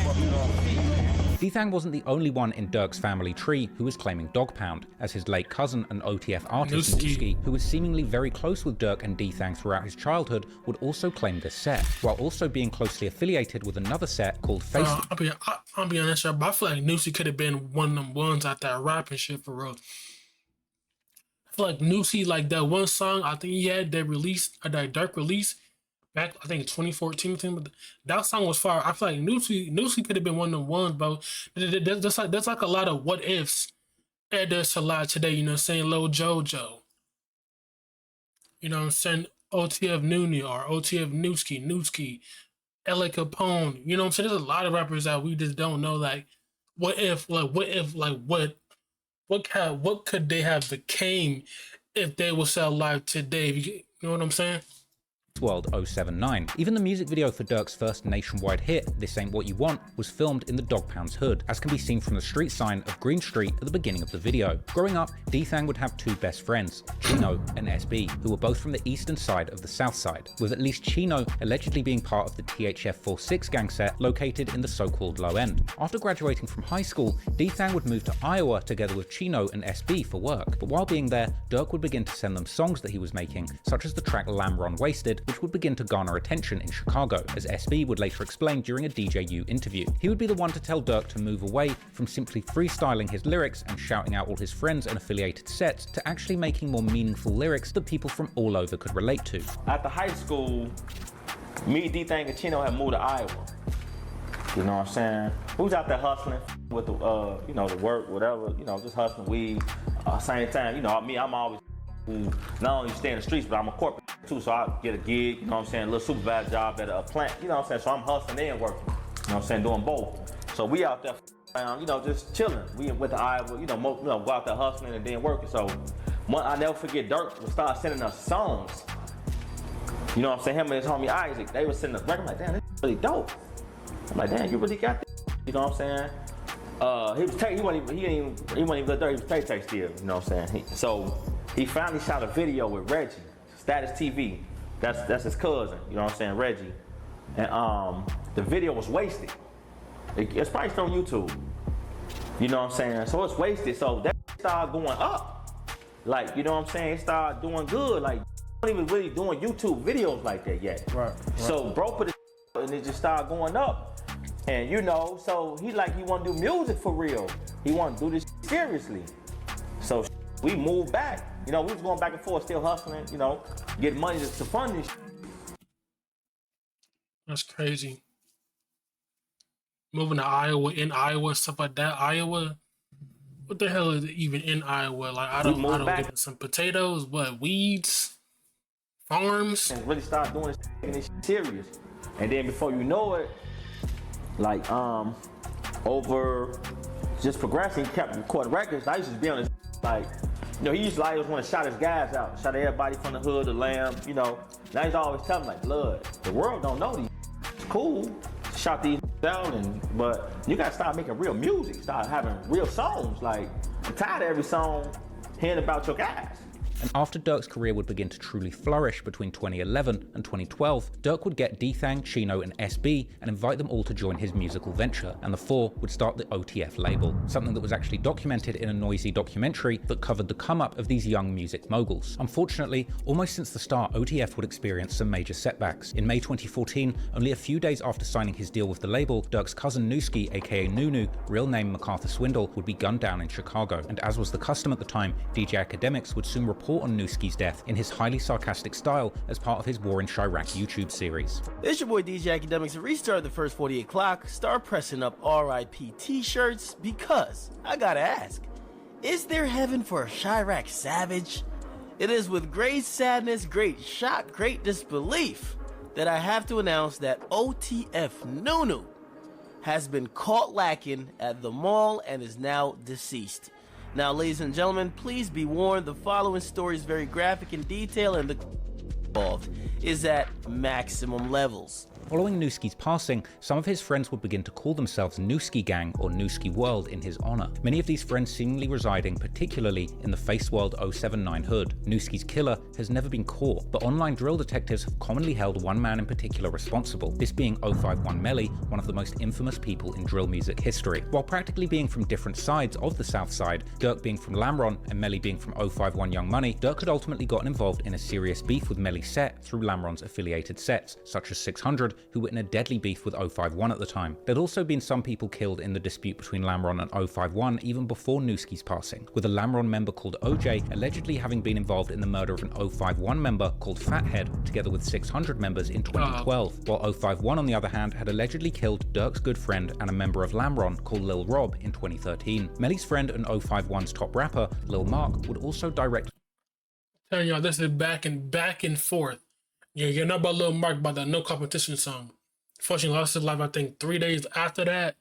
what we doing? D-Thang wasn't the only one in Durk's family tree who was claiming Dog Pound, as his late cousin and OTF artist Newski, who was seemingly very close with Durk and D-Thang throughout his childhood, would also claim this set, while also being closely affiliated with another set called Face. I'll be honest, but I feel like Newski could have been one of them ones out there rapping shit for real. I feel like Newski, like that one song I think he had that released, or that Durk released back, I think 2014, but that song was fire. I feel like Newski could have been one of them ones, bro. That's like a lot of what ifs. And there's a lot today, you know what I'm saying? Lil Jojo. You know what I'm saying? OTF Nooney or OTF Newski, LA Capone. You know what I'm saying? There's a lot of rappers that we just don't know, like, what could they have became if they were still alive today? You know what I'm saying? World 079. Even the music video for Durk's first nationwide hit, This Ain't What You Want, was filmed in the Dog Pound's hood, as can be seen from the street sign of Green Street at the beginning of the video. Growing up, D-Thang would have 2 best friends, Chino and SB, who were both from the eastern side of the south side, with at least Chino allegedly being part of the THF-46 gang set located in the so-called low end. After graduating from high school, D-Thang would move to Iowa together with Chino and SB for work, but while being there, Durk would begin to send them songs that he was making, such as the track Lamron Wasted, which would begin to garner attention in Chicago, as SB would later explain during a DJU interview. He would be the one to tell Durk to move away from simply freestyling his lyrics and shouting out all his friends and affiliated sets to actually making more meaningful lyrics that people from all over could relate to. After high school, me, D-Thang, and Chino had moved to Iowa. You know what I'm saying? We was out there hustling with the, you know, the work, whatever, you know, just hustling weed. Same time, you know, I'm always who not only stay in the streets, but I'm a corporate too, so I get a gig, you know what I'm saying, a little supervisor job at a plant, you know what I'm saying, so I'm hustling and working, you know what I'm saying, doing both. So we out there, you know, just chilling. We went to Iowa, you know, go out there hustling and then working. So I never forget, Durk would start sending us songs. You know what I'm saying, him and his homie Isaac, they would send us records. I'm like, damn, this is really dope. I'm like, damn, you really got this, you know what I'm saying? He wasn't even Lil Durk, he was Tay still, you know what I'm saying? So he finally shot a video with Reggie, Status TV. That's his cousin, you know what I'm saying, Reggie. And the video was wasted. It's probably still on YouTube. You know what I'm saying? So it's wasted. So that started going up. Like, you know what I'm saying? It started doing good. Like, not even really doing YouTube videos like that yet. Right. So bro put it and it just started going up. And you know, so he want to do music for real. He want to do this seriously. So we moved back. You know, we was going back and forth, still hustling, you know, getting money to fund this. That's crazy. Moving to Iowa, stuff like that. Iowa, what the hell is it even in Iowa? Like, I don't get some potatoes, what, weeds, farms. And really start doing this serious. And then before you know it, like, over just progressing, kept recording records. I used to be on this, like, you know, he used to always want to shout his guys out, shout everybody from the hood, the lamb, you know. Now he's always telling like, blood, the world don't know these. It's cool, shout these out, but you gotta start making real music, start having real songs. Like, I'm tired of every song hearing about your guys. And after Durk's career would begin to truly flourish between 2011 and 2012, Durk would get D-Thang, Chino, and SB and invite them all to join his musical venture, and the four would start the OTF label, something that was actually documented in a noisy documentary that covered the come-up of these young music moguls. Unfortunately, almost since the start, OTF would experience some major setbacks. In May 2014, only a few days after signing his deal with the label, Durk's cousin Newski, aka Nunu, real name MacArthur Swindle, would be gunned down in Chicago, and as was the custom at the time, DJ Academics would soon report on Newski's death in his highly sarcastic style as part of his War in Chirac YouTube series. It's your boy DJ Academics, and restart the first 48 clock, start pressing up RIP t-shirts, because I gotta ask, is there heaven for a Chirac savage? It is with great sadness, great shock, great disbelief that I have to announce that OTF Nunu has been caught lacking at the mall and is now deceased. Now, ladies and gentlemen, please be warned, the following story is very graphic in detail and the involved is at maximum levels. Following Newski's passing, some of his friends would begin to call themselves Newski Gang or Newski World in his honor. Many of these friends seemingly residing particularly in the Face World 079 hood. Newski's killer has never been caught, but online drill detectives have commonly held one man in particular responsible, this being 051 Melly, one of the most infamous people in drill music history. While practically being from different sides of the South Side, Durk being from Lamron and Melly being from 051 Young Money, Durk had ultimately gotten involved in a serious beef with Melly's set through Lamron's affiliated sets, such as 600, who were in a deadly beef with 051 at the time. There'd also been some people killed in the dispute between Lamron and 051 even before Newski's passing, with a Lamron member called OJ allegedly having been involved in the murder of an 051 member called Fathead, together with 600 members in 2012, while 051 on the other hand had allegedly killed Durk's good friend and a member of Lamron called Lil Rob in 2013. Melly's friend and 051's top rapper, Lil Mark, would also direct... Telling y'all, this is back and forth. Yeah, you know about Lil Mark by the No Competition song. Fortunately, lost his life, I think, 3 days after that,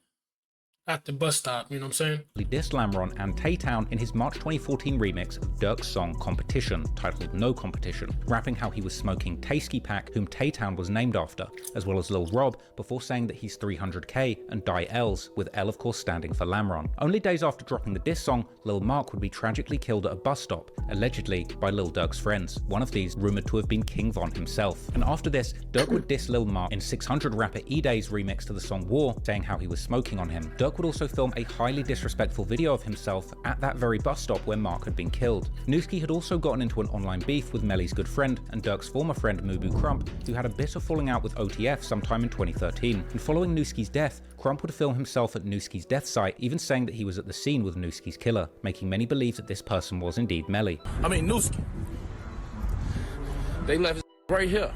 at the bus stop, you know what I'm saying? He dissed Lamron and Tay-Town in his March 2014 remix of Durk's song Competition, titled No Competition, rapping how he was smoking Tasky Pack, whom Tay-Town was named after, as well as Lil Rob, before saying that he's 300k and die L's, with L of course standing for Lamron. Only days after dropping the diss song, Lil Mark would be tragically killed at a bus stop, allegedly by Lil Durk's friends, one of these rumoured to have been King Von himself. And after this, Durk would diss Lil Mark in 600 rapper E-Day's remix to the song War, saying how he was smoking on him. Durk Durk would also film a highly disrespectful video of himself at that very bus stop where Mark had been killed. Newski had also gotten into an online beef with Melly's good friend and Durk's former friend Mubu Crump, who had a bitter falling out with OTF sometime in 2013. And following Newski's death, Crump would film himself at Newski's death site, even saying that he was at the scene with Newski's killer, making many believe that this person was indeed Melly. I mean, Newski. They left his right here.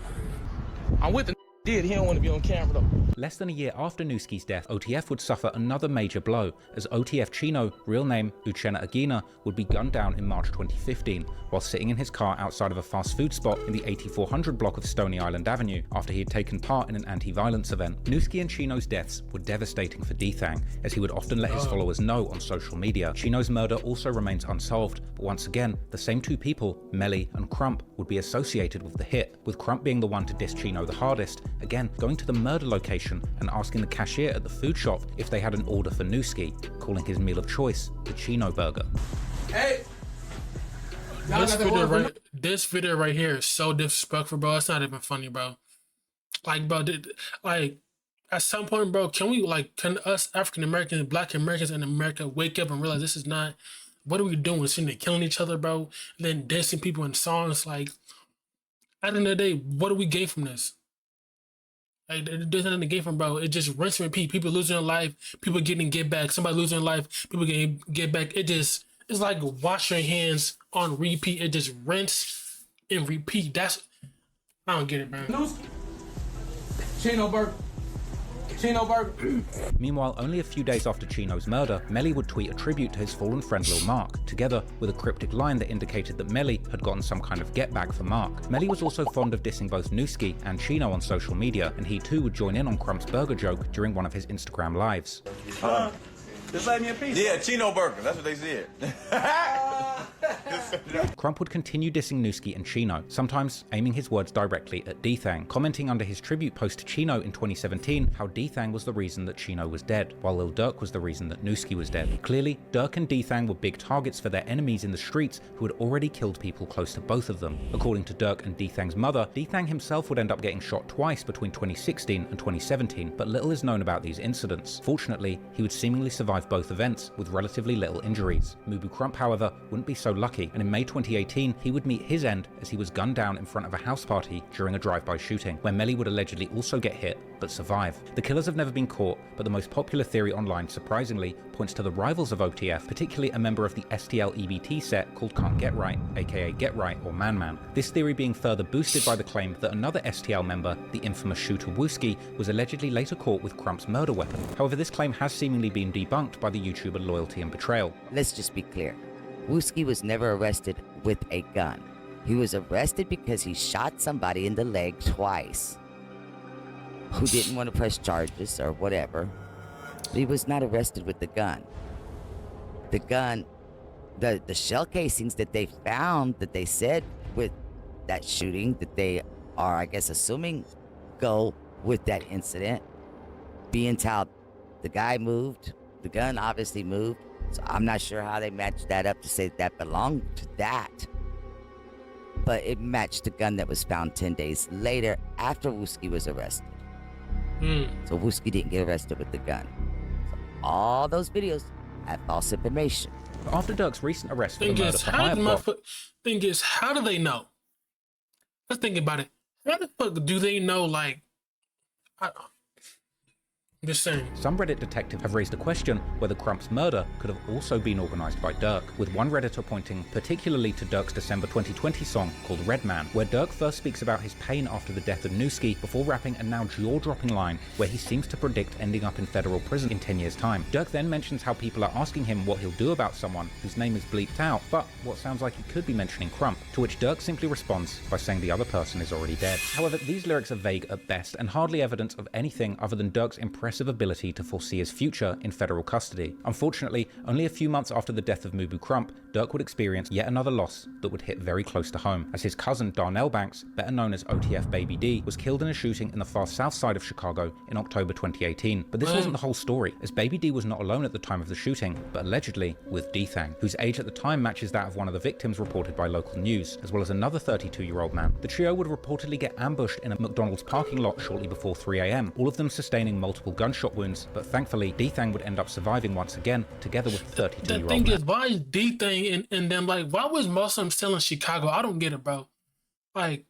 I'm with the did. He don't want to be on camera though. Less than a year after Newski's death, OTF would suffer another major blow, as OTF Chino, real name Uchenna Aguina, would be gunned down in March 2015, while sitting in his car outside of a fast food spot in the 8400 block of Stony Island Avenue, after he had taken part in an anti-violence event. Newski and Chino's deaths were devastating for D-Thang, as he would often let his followers know on social media. Chino's murder also remains unsolved, but once again, the same two people, Melly and Crump, would be associated with the hit, with Crump being the one to diss Chino the hardest, again going to the murder location and asking the cashier at the food shop if they had an order for Newski, calling his meal of choice the Chino burger. Hey! This video right here is so disrespectful, bro. It's not even funny, bro. Like, bro, at some point, bro, can us African Americans, Black Americans in America wake up and realize this is not, what are we doing? We're sitting there killing each other, bro, and then dancing people in songs. Like, at the end of the day, what do we gain from this? Like, there's nothing to gain from, bro. It just rinse and repeat. People losing their life, people getting get back, somebody losing their life, people getting get back. It's like wash your hands on repeat. It just rinse and repeat. I don't get it, man. Chino burger. Chino burger. Meanwhile, only a few days after Chino's murder, Melly would tweet a tribute to his fallen friend Lil Mark, together with a cryptic line that indicated that Melly had gotten some kind of get back for Mark. Melly was also fond of dissing both Newski and Chino on social media, and he too would join in on Crump's burger joke during one of his Instagram lives. Just let me a piece. Yeah, Chino burger. That's what they said. Crump would continue dissing Newski and Chino, sometimes aiming his words directly at D-Thang, commenting under his tribute post to Chino in 2017 how D-Thang was the reason that Chino was dead, while Lil Durk was the reason that Newski was dead. Clearly, Durk and D-Thang were big targets for their enemies in the streets who had already killed people close to both of them. According to Durk and D-Thang's mother, D-Thang himself would end up getting shot twice between 2016 and 2017, but little is known about these incidents. Fortunately, he would seemingly survive both events with relatively little injuries. Mubu Crump, however, wouldn't be so lucky, and in May 2018, he would meet his end as he was gunned down in front of a house party during a drive-by shooting, where Melly would allegedly also get hit, but survive. The killers have never been caught, but the most popular theory online, surprisingly, points to the rivals of OTF, particularly a member of the STL EBT set called Can't Get Right, aka Get Right or Man Man. This theory being further boosted by the claim that another STL member, the infamous shooter Wooski, was allegedly later caught with Crump's murder weapon. However, this claim has seemingly been debunked by the YouTuber Loyalty and Betrayal. Let's just be clear. Wooski was never arrested with a gun. He was arrested because he shot somebody in the leg twice who didn't want to press charges or whatever. He was not arrested with the gun. The gun, the shell casings that they found, that they said with that shooting, that they are, I guess, assuming go with that incident, being how the guy moved, the gun obviously moved. So I'm not sure how they matched that up to say that belonged to that. But it matched the gun that was found 10 days later after Wooski was arrested. So Wooski didn't get arrested with the gun. So all those videos have false information. But after Durk's recent arrest for the murder for hire plot... Thing is, how do they know? Let's think about it. How the fuck do they know, like... Just saying. Some Reddit detectives have raised a question whether Crump's murder could have also been organised by Durk, with one Redditor pointing particularly to Durk's December 2020 song called Red Man, where Durk first speaks about his pain after the death of Newski before rapping a now jaw-dropping line where he seems to predict ending up in federal prison in 10 years' time. Durk then mentions how people are asking him what he'll do about someone whose name is bleeped out, but what sounds like he could be mentioning Crump, to which Durk simply responds by saying the other person is already dead. However, these lyrics are vague at best and hardly evidence of anything other than Durk's impressive ability to foresee his future in federal custody. Unfortunately, only a few months after the death of Mubu Crump, Durk would experience yet another loss that would hit very close to home, as his cousin Darnell Banks, better known as OTF Baby D, was killed in a shooting in the far south side of Chicago in October 2018. But this wasn't the whole story, as Baby D was not alone at the time of the shooting, but allegedly with D-Thang, whose age at the time matches that of one of the victims reported by local news, as well as another 32-year-old man. The trio would reportedly get ambushed in a McDonald's parking lot shortly before 3 AM, all of them sustaining multiple gunshot wounds, but thankfully D-Thang would end up surviving once again, together with 32-year-old The thing man. is, why is D-Thang in them, like, why was most of them still in Chicago? I don't get it, bro. Like,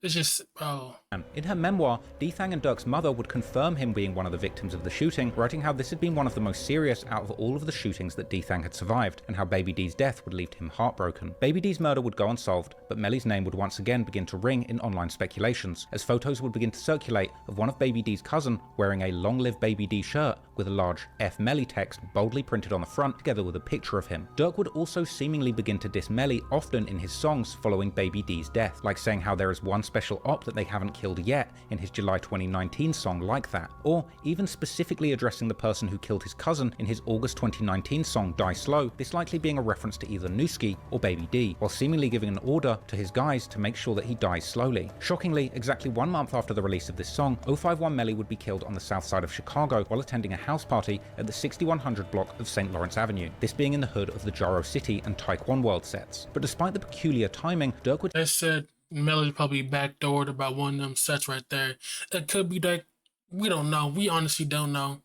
it's just, bro. In her memoir, D-Thang and Durk's mother would confirm him being one of the victims of the shooting, writing how this had been one of the most serious out of all of the shootings that D-Thang had survived, and how Baby D's death would leave him heartbroken. Baby D's murder would go unsolved, but Melly's name would once again begin to ring in online speculations, as photos would begin to circulate of one of Baby D's cousin wearing a Long Live Baby D shirt with a large F Melly text boldly printed on the front, together with a picture of him. Durk would also seemingly begin to diss Melly often in his songs following Baby D's death, like saying how there is one special op that they haven't killed yet in his July 2019 song Like That, or even specifically addressing the person who killed his cousin in his August 2019 song Die Slow, this likely being a reference to either Newski or Baby D, while seemingly giving an order to his guys to make sure that he dies slowly. Shockingly, exactly 1 month after the release of this song, 051 Melly would be killed on the south side of Chicago while attending a house party at the 6100 block of St. Lawrence Avenue, this being in the hood of the Jaro City and Taekwon World sets. But despite the peculiar timing, Durk would... They said Melly probably backdoored about one of them sets right there. It could be that, we don't know. We honestly don't know.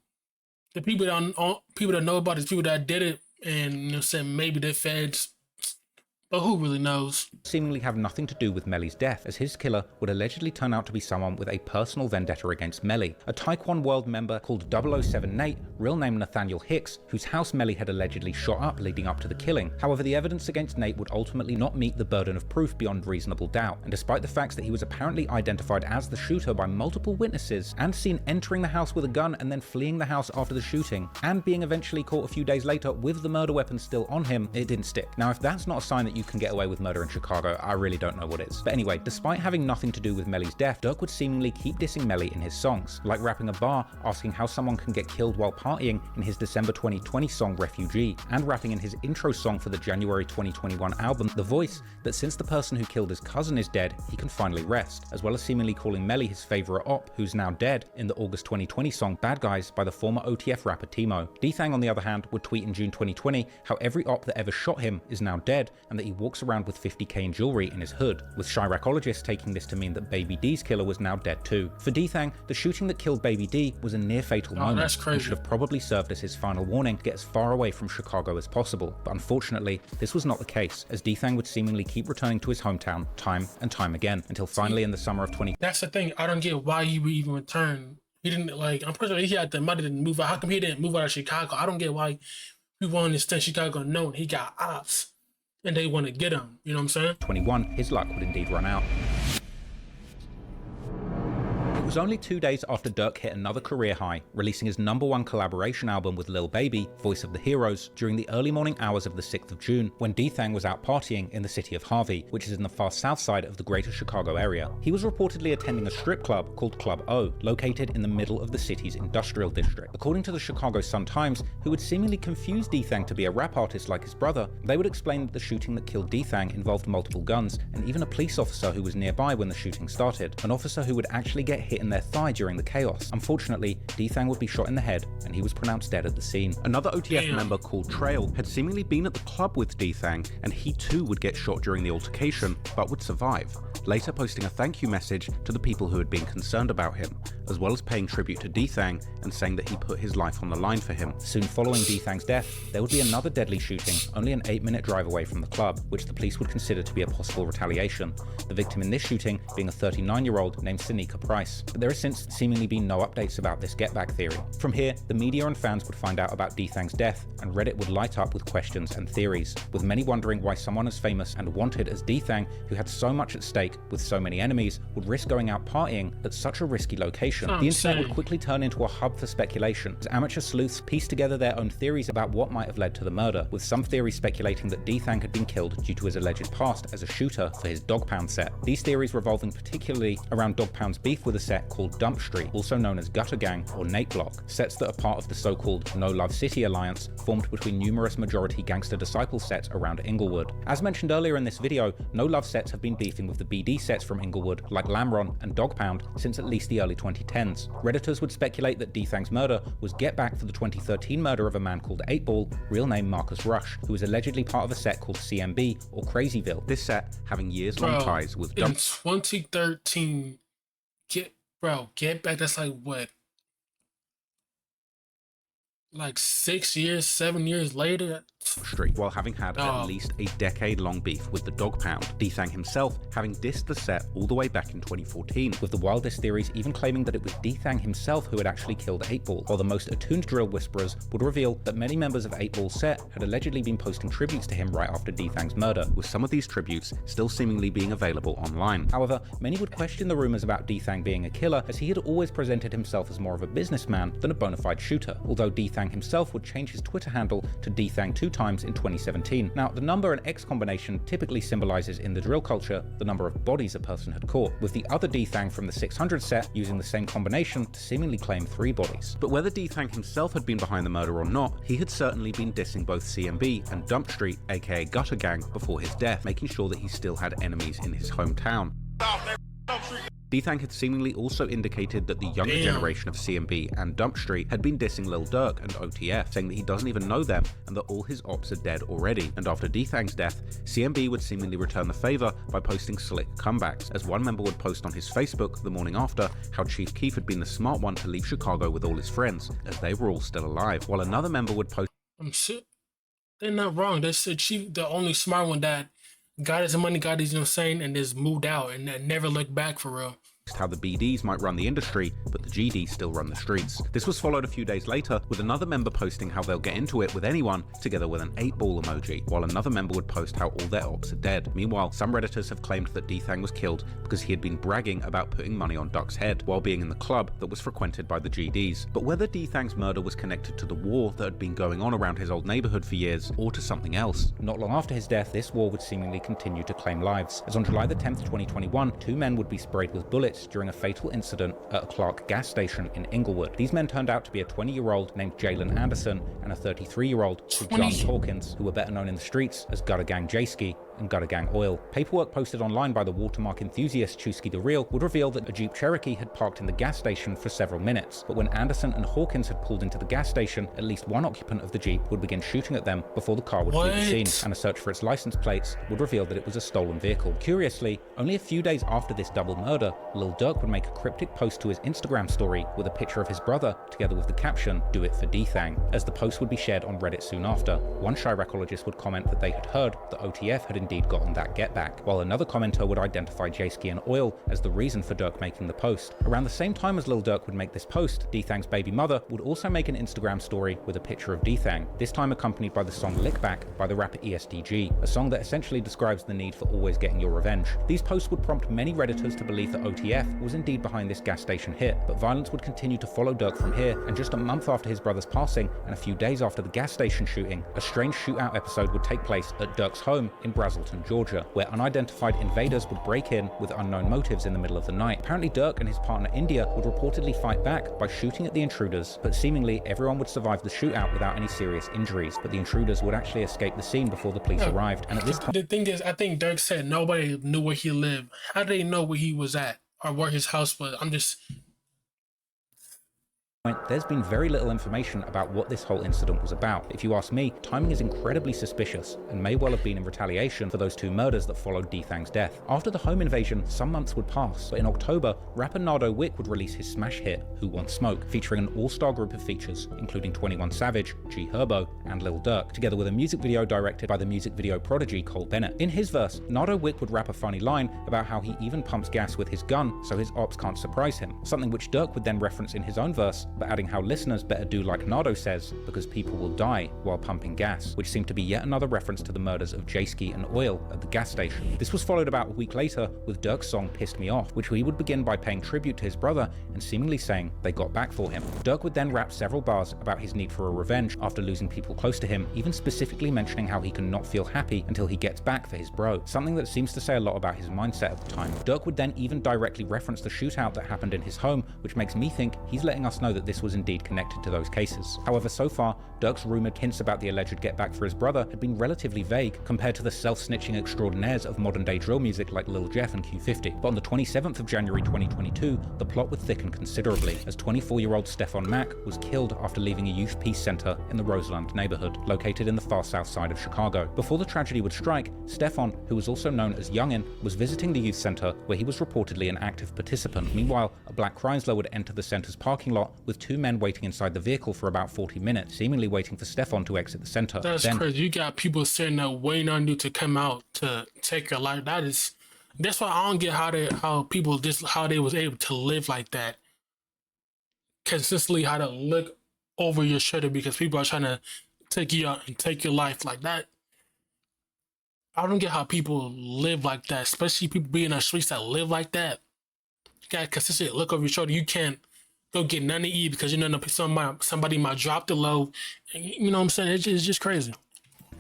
The people that know about it is people that did it, and you know, said maybe they're feds. But who really knows? Seemingly have nothing to do with Melly's death, as his killer would allegedly turn out to be someone with a personal vendetta against Melly, a Taekwon World member called 007 Nate, real name Nathaniel Hicks, whose house Melly had allegedly shot up leading up to the killing. However, the evidence against Nate would ultimately not meet the burden of proof beyond reasonable doubt, and despite the facts that he was apparently identified as the shooter by multiple witnesses, and seen entering the house with a gun and then fleeing the house after the shooting, and being eventually caught a few days later with the murder weapon still on him, it didn't stick. Now, if that's not a sign that you can get away with murder in Chicago, I really don't know what is. But anyway, despite having nothing to do with Melly's death, Durk would seemingly keep dissing Melly in his songs, like rapping a bar asking how someone can get killed while partying in his December 2020 song Refugee, and rapping in his intro song for the January 2021 album The Voice that since the person who killed his cousin is dead, he can finally rest, as well as seemingly calling Melly his favourite op, who's now dead, in the August 2020 song Bad Guys by the former OTF rapper Timo. D-Thang, on the other hand, would tweet in June 2020 how every op that ever shot him is now dead, and that he walks around with 50k in jewelry in his hood, with Chiracologists taking this to mean that Baby D's killer was now dead too. For D-Thang, the shooting that killed Baby D was a near fatal moment, and should have probably served as his final warning to get as far away from Chicago as possible. But unfortunately, this was not the case, as D-Thang would seemingly keep returning to his hometown time and time again, until finally in the summer of 20... That's the thing, I don't get why he would even return. He didn't, like, I'm pretty sure he had the money to move out. How come he didn't move out of Chicago? I don't get why we wanted to stay in Chicago knowing he got ops and they want to get him, you know what I'm saying? 21, his luck would indeed run out. It was only 2 days after Durk hit another career high, releasing his #1 collaboration album with Lil Baby, Voice of the Heroes, during the early morning hours of the 6th of June, when D-Thang was out partying in the city of Harvey, which is in the far south side of the greater Chicago area. He was reportedly attending a strip club called Club O, located in the middle of the city's industrial district. According to the Chicago Sun-Times, who would seemingly confuse D-Thang to be a rap artist like his brother, they would explain that the shooting that killed D-Thang involved multiple guns, and even a police officer who was nearby when the shooting started, an officer who would actually get hit in their thigh during the chaos. Unfortunately, D-Thang would be shot in the head, and he was pronounced dead at the scene. Another OTF member called Trail had seemingly been at the club with D-Thang, and he too would get shot during the altercation, but would survive, later posting a thank you message to the people who had been concerned about him, as well as paying tribute to D-Thang and saying that he put his life on the line for him. Soon following D-Thang's death, there would be another deadly shooting, only an 8-minute drive away from the club, which the police would consider to be a possible retaliation, the victim in this shooting being a 39-year-old named Seneca Price. But there has since seemingly been no updates about this get-back theory. From here, the media and fans would find out about D-Thang's death, and Reddit would light up with questions and theories, with many wondering why someone as famous and wanted as D-Thang, who had so much at stake with so many enemies, would risk going out partying at such a risky location. The internet would quickly turn into a hub for speculation, as amateur sleuths pieced together their own theories about what might have led to the murder, with some theories speculating that D-Thang had been killed due to his alleged past as a shooter for his Dog Pound set. These theories revolving particularly around Dog Pound's beef with a set called Dump Street, also known as Gutter Gang or Nate Block, sets that are part of the so-called No Love City alliance formed between numerous majority gangster disciple sets around Inglewood. As mentioned earlier in this video, No Love sets have been beefing with the BD sets from Inglewood like Lamron and Dog Pound since at least the early 2010s. Redditors would speculate that D-Thang's murder was get back for the 2013 murder of a man called 8Ball, real name Marcus Rush, who was allegedly part of a set called CMB or Crazyville. This set having years-long ties with in 2013, get back, that's like what, like 6 years, 7 years later. Street, while having had at least a decade-long beef with the Dog Pound. D-Thang himself having dissed the set all the way back in 2014, with the wildest theories even claiming that it was D-Thang himself who had actually killed 8-Ball, while the most attuned drill whisperers would reveal that many members of 8-Ball's set had allegedly been posting tributes to him right after D-Thang's murder, with some of these tributes still seemingly being available online. However, many would question the rumors about D-Thang being a killer, as he had always presented himself as more of a businessman than a bona fide shooter, although D-Thang himself would change his Twitter handle to D-Thang 2 times in 2017. Now, the number and X combination typically symbolizes in the drill culture the number of bodies a person had caught, with the other D-Thang from the 600 set using the same combination to seemingly claim 3 bodies. But whether D-Thang himself had been behind the murder or not, he had certainly been dissing both CMB and Dump Street, aka Gutter Gang, before his death, making sure that he still had enemies in his hometown. D-Thang had seemingly also indicated that the younger generation of CMB and Dump Street had been dissing Lil Durk and OTF, saying that he doesn't even know them and that all his ops are dead already. And after D-Thang's death, CMB would seemingly return the favor by posting slick comebacks, as one member would post on his Facebook the morning after how Chief Keef had been the smart one to leave Chicago with all his friends, as they were all still alive, while another member would post— They're not wrong. They said Chief, the only smart one that got his money, got his, you know what I'm saying, and just moved out and never looked back for real. How the BDs might run the industry, but the GDs still run the streets. This was followed a few days later with another member posting how they'll get into it with anyone, together with an 8-ball emoji, while another member would post how all their ops are dead. Meanwhile, some Redditors have claimed that D-Thang was killed because he had been bragging about putting money on Duck's head while being in the club that was frequented by the GDs. But whether D-Thang's murder was connected to the war that had been going on around his old neighborhood for years, or to something else, not long after his death, this war would seemingly continue to claim lives, as on July the 10th, 2021, 2 men would be sprayed with bullets during a fatal incident at a Clark gas station in Inglewood. These men turned out to be a 20-year-old named Jalen Anderson and a 33-year-old John Hawkins, who were better known in the streets as Gutter Gang J-Ski and Gutter Gang Oil. Paperwork posted online by the watermark enthusiast Chusky the Real would reveal that a Jeep Cherokee had parked in the gas station for several minutes, but when Anderson and Hawkins had pulled into the gas station, at least one occupant of the Jeep would begin shooting at them before the car would flee the scene, and a search for its license plates would reveal that it was a stolen vehicle. Curiously, only a few days after this double murder, Lil Durk would make a cryptic post to his Instagram story with a picture of his brother, together with the caption, "Do it for D-Thang," as the post would be shared on Reddit soon after. One Chiracologist would comment that they had heard that OTF had indeed gotten that get back, while another commenter would identify J-Ski and Oil as the reason for Durk making the post. Around the same time as Lil Durk would make this post, D-Thang's baby mother would also make an Instagram story with a picture of D-Thang, this time accompanied by the song Lick Back by the rapper ESDG, a song that essentially describes the need for always getting your revenge. These posts would prompt many Redditors to believe that OTF was indeed behind this gas station hit, but violence would continue to follow Durk from here, and just a month after his brother's passing and a few days after the gas station shooting, a strange shootout episode would take place at Durk's home in Brazelton, Georgia, where unidentified invaders would break in with unknown motives in the middle of the night. Apparently Durk and his partner India would reportedly fight back by shooting at the intruders, but seemingly everyone would survive the shootout without any serious injuries, but the intruders would actually escape the scene before the police arrived. And at this point, the thing is, I think Durk said nobody knew where he lived. How did they know where he was at or where his house was? there's been very little information about what this whole incident was about. If you ask me, timing is incredibly suspicious and may well have been in retaliation for those 2 murders that followed D-Thang's death. After the home invasion, some months would pass, but in October, rapper Nardo Wick would release his smash hit, Who Wants Smoke, featuring an all-star group of features, including 21 Savage, G Herbo, and Lil Durk, together with a music video directed by the music video prodigy Colt Bennett. In his verse, Nardo Wick would rap a funny line about how he even pumps gas with his gun so his ops can't surprise him, something which Durk would then reference in his own verse, but adding how listeners better do like Nardo says, because people will die while pumping gas, which seemed to be yet another reference to the murders of J-Ski and Oil at the gas station. This was followed about a week later with Durk's song Pissed Me Off, which he would begin by paying tribute to his brother and seemingly saying they got back for him. Durk would then rap several bars about his need for a revenge after losing people close to him, even specifically mentioning how he can not feel happy until he gets back for his bro, something that seems to say a lot about his mindset at the time. Durk would then even directly reference the shootout that happened in his home, which makes me think he's letting us know that this was indeed connected to those cases. However, so far, Durk's rumored hints about the alleged get back for his brother had been relatively vague compared to the self-snitching extraordinaires of modern-day drill music like Lil Jeff and Q50. But on the 27th of January 2022, the plot would thicken considerably, as 24-year-old Stefan Mack was killed after leaving a youth peace center in the Roseland neighborhood, located in the far south side of Chicago. Before the tragedy would strike, Stefan, who was also known as Youngin, was visiting the youth center where he was reportedly an active participant. Meanwhile, a black Chrysler would enter the center's parking lot with with 2 men waiting inside the vehicle for about 40 minutes, seemingly waiting for Stefan to exit the center. That's crazy. You got people sitting there waiting on you to come out to take your life. That's why I don't get how people how they was able to live like that consistently, how to look over your shoulder because people are trying to take you out and take your life like that. I don't get how people live like that, especially people being on the streets that live like that. You gotta consistently look over your shoulder. You can't go get nothing to eat because you know somebody might drop the low. And, you know what I'm saying? It's just crazy.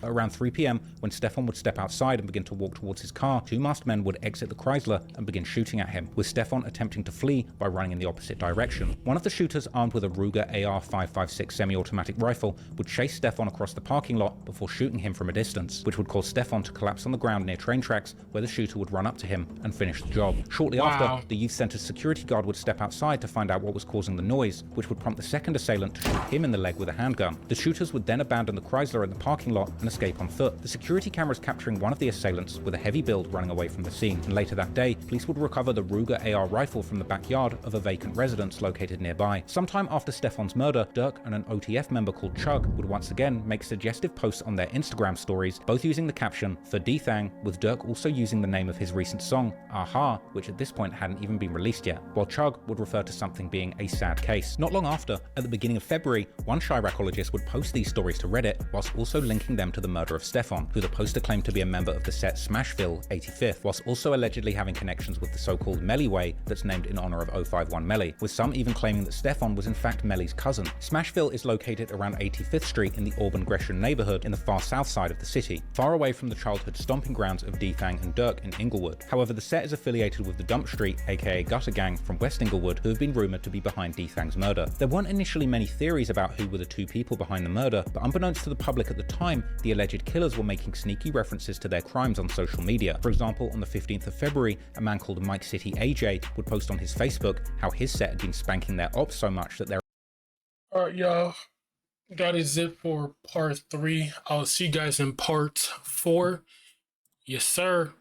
Around 3 p.m, when Stefan would step outside and begin to walk towards his car, 2 masked men would exit the Chrysler and begin shooting at him, with Stefan attempting to flee by running in the opposite direction. One of the shooters, armed with a Ruger AR-556 semi-automatic rifle, would chase Stefan across the parking lot before shooting him from a distance, which would cause Stefan to collapse on the ground near train tracks, where the shooter would run up to him and finish the job. Shortly after, the youth center's security guard would step outside to find out what was causing the noise, which would prompt the second assailant to shoot him in the leg with a handgun. The shooters would then abandon the Chrysler in the parking lot and escape on foot. The security cameras capturing one of the assailants with a heavy build running away from the scene, and later that day, police would recover the Ruger AR rifle from the backyard of a vacant residence located nearby. Sometime after Stefan's murder, Durk and an OTF member called Chug would once again make suggestive posts on their Instagram stories, both using the caption "For D-Thang," with Durk also using the name of his recent song, Aha, which at this point hadn't even been released yet, while Chug would refer to something being a sad case. Not long after, at the beginning of February, one Chiracologist would post these stories to Reddit, whilst also linking them to the murder of Stefan, who the poster claimed to be a member of the set Smashville 85th, whilst also allegedly having connections with the so-called Melly Way that's named in honor of 051 Melly, with some even claiming that Stefan was in fact Melly's cousin. Smashville is located around 85th Street in the Auburn Gresham neighborhood in the far south side of the city, far away from the childhood stomping grounds of D-Thang and Durk in Inglewood. However, the set is affiliated with the Dump Street, aka Gutter Gang, from West Inglewood, who have been rumored to be behind D-Thang's murder. There weren't initially many theories about who were the 2 people behind the murder, but unbeknownst to the public at the time, the alleged killers were making sneaky references to their crimes on social media. For example, on the 15th of February, a man called Mike City AJ would post on his Facebook how his set had been spanking their ops so much that they're... Alright, y'all. That is it for part 3. I'll see you guys in part 4. Yes, sir.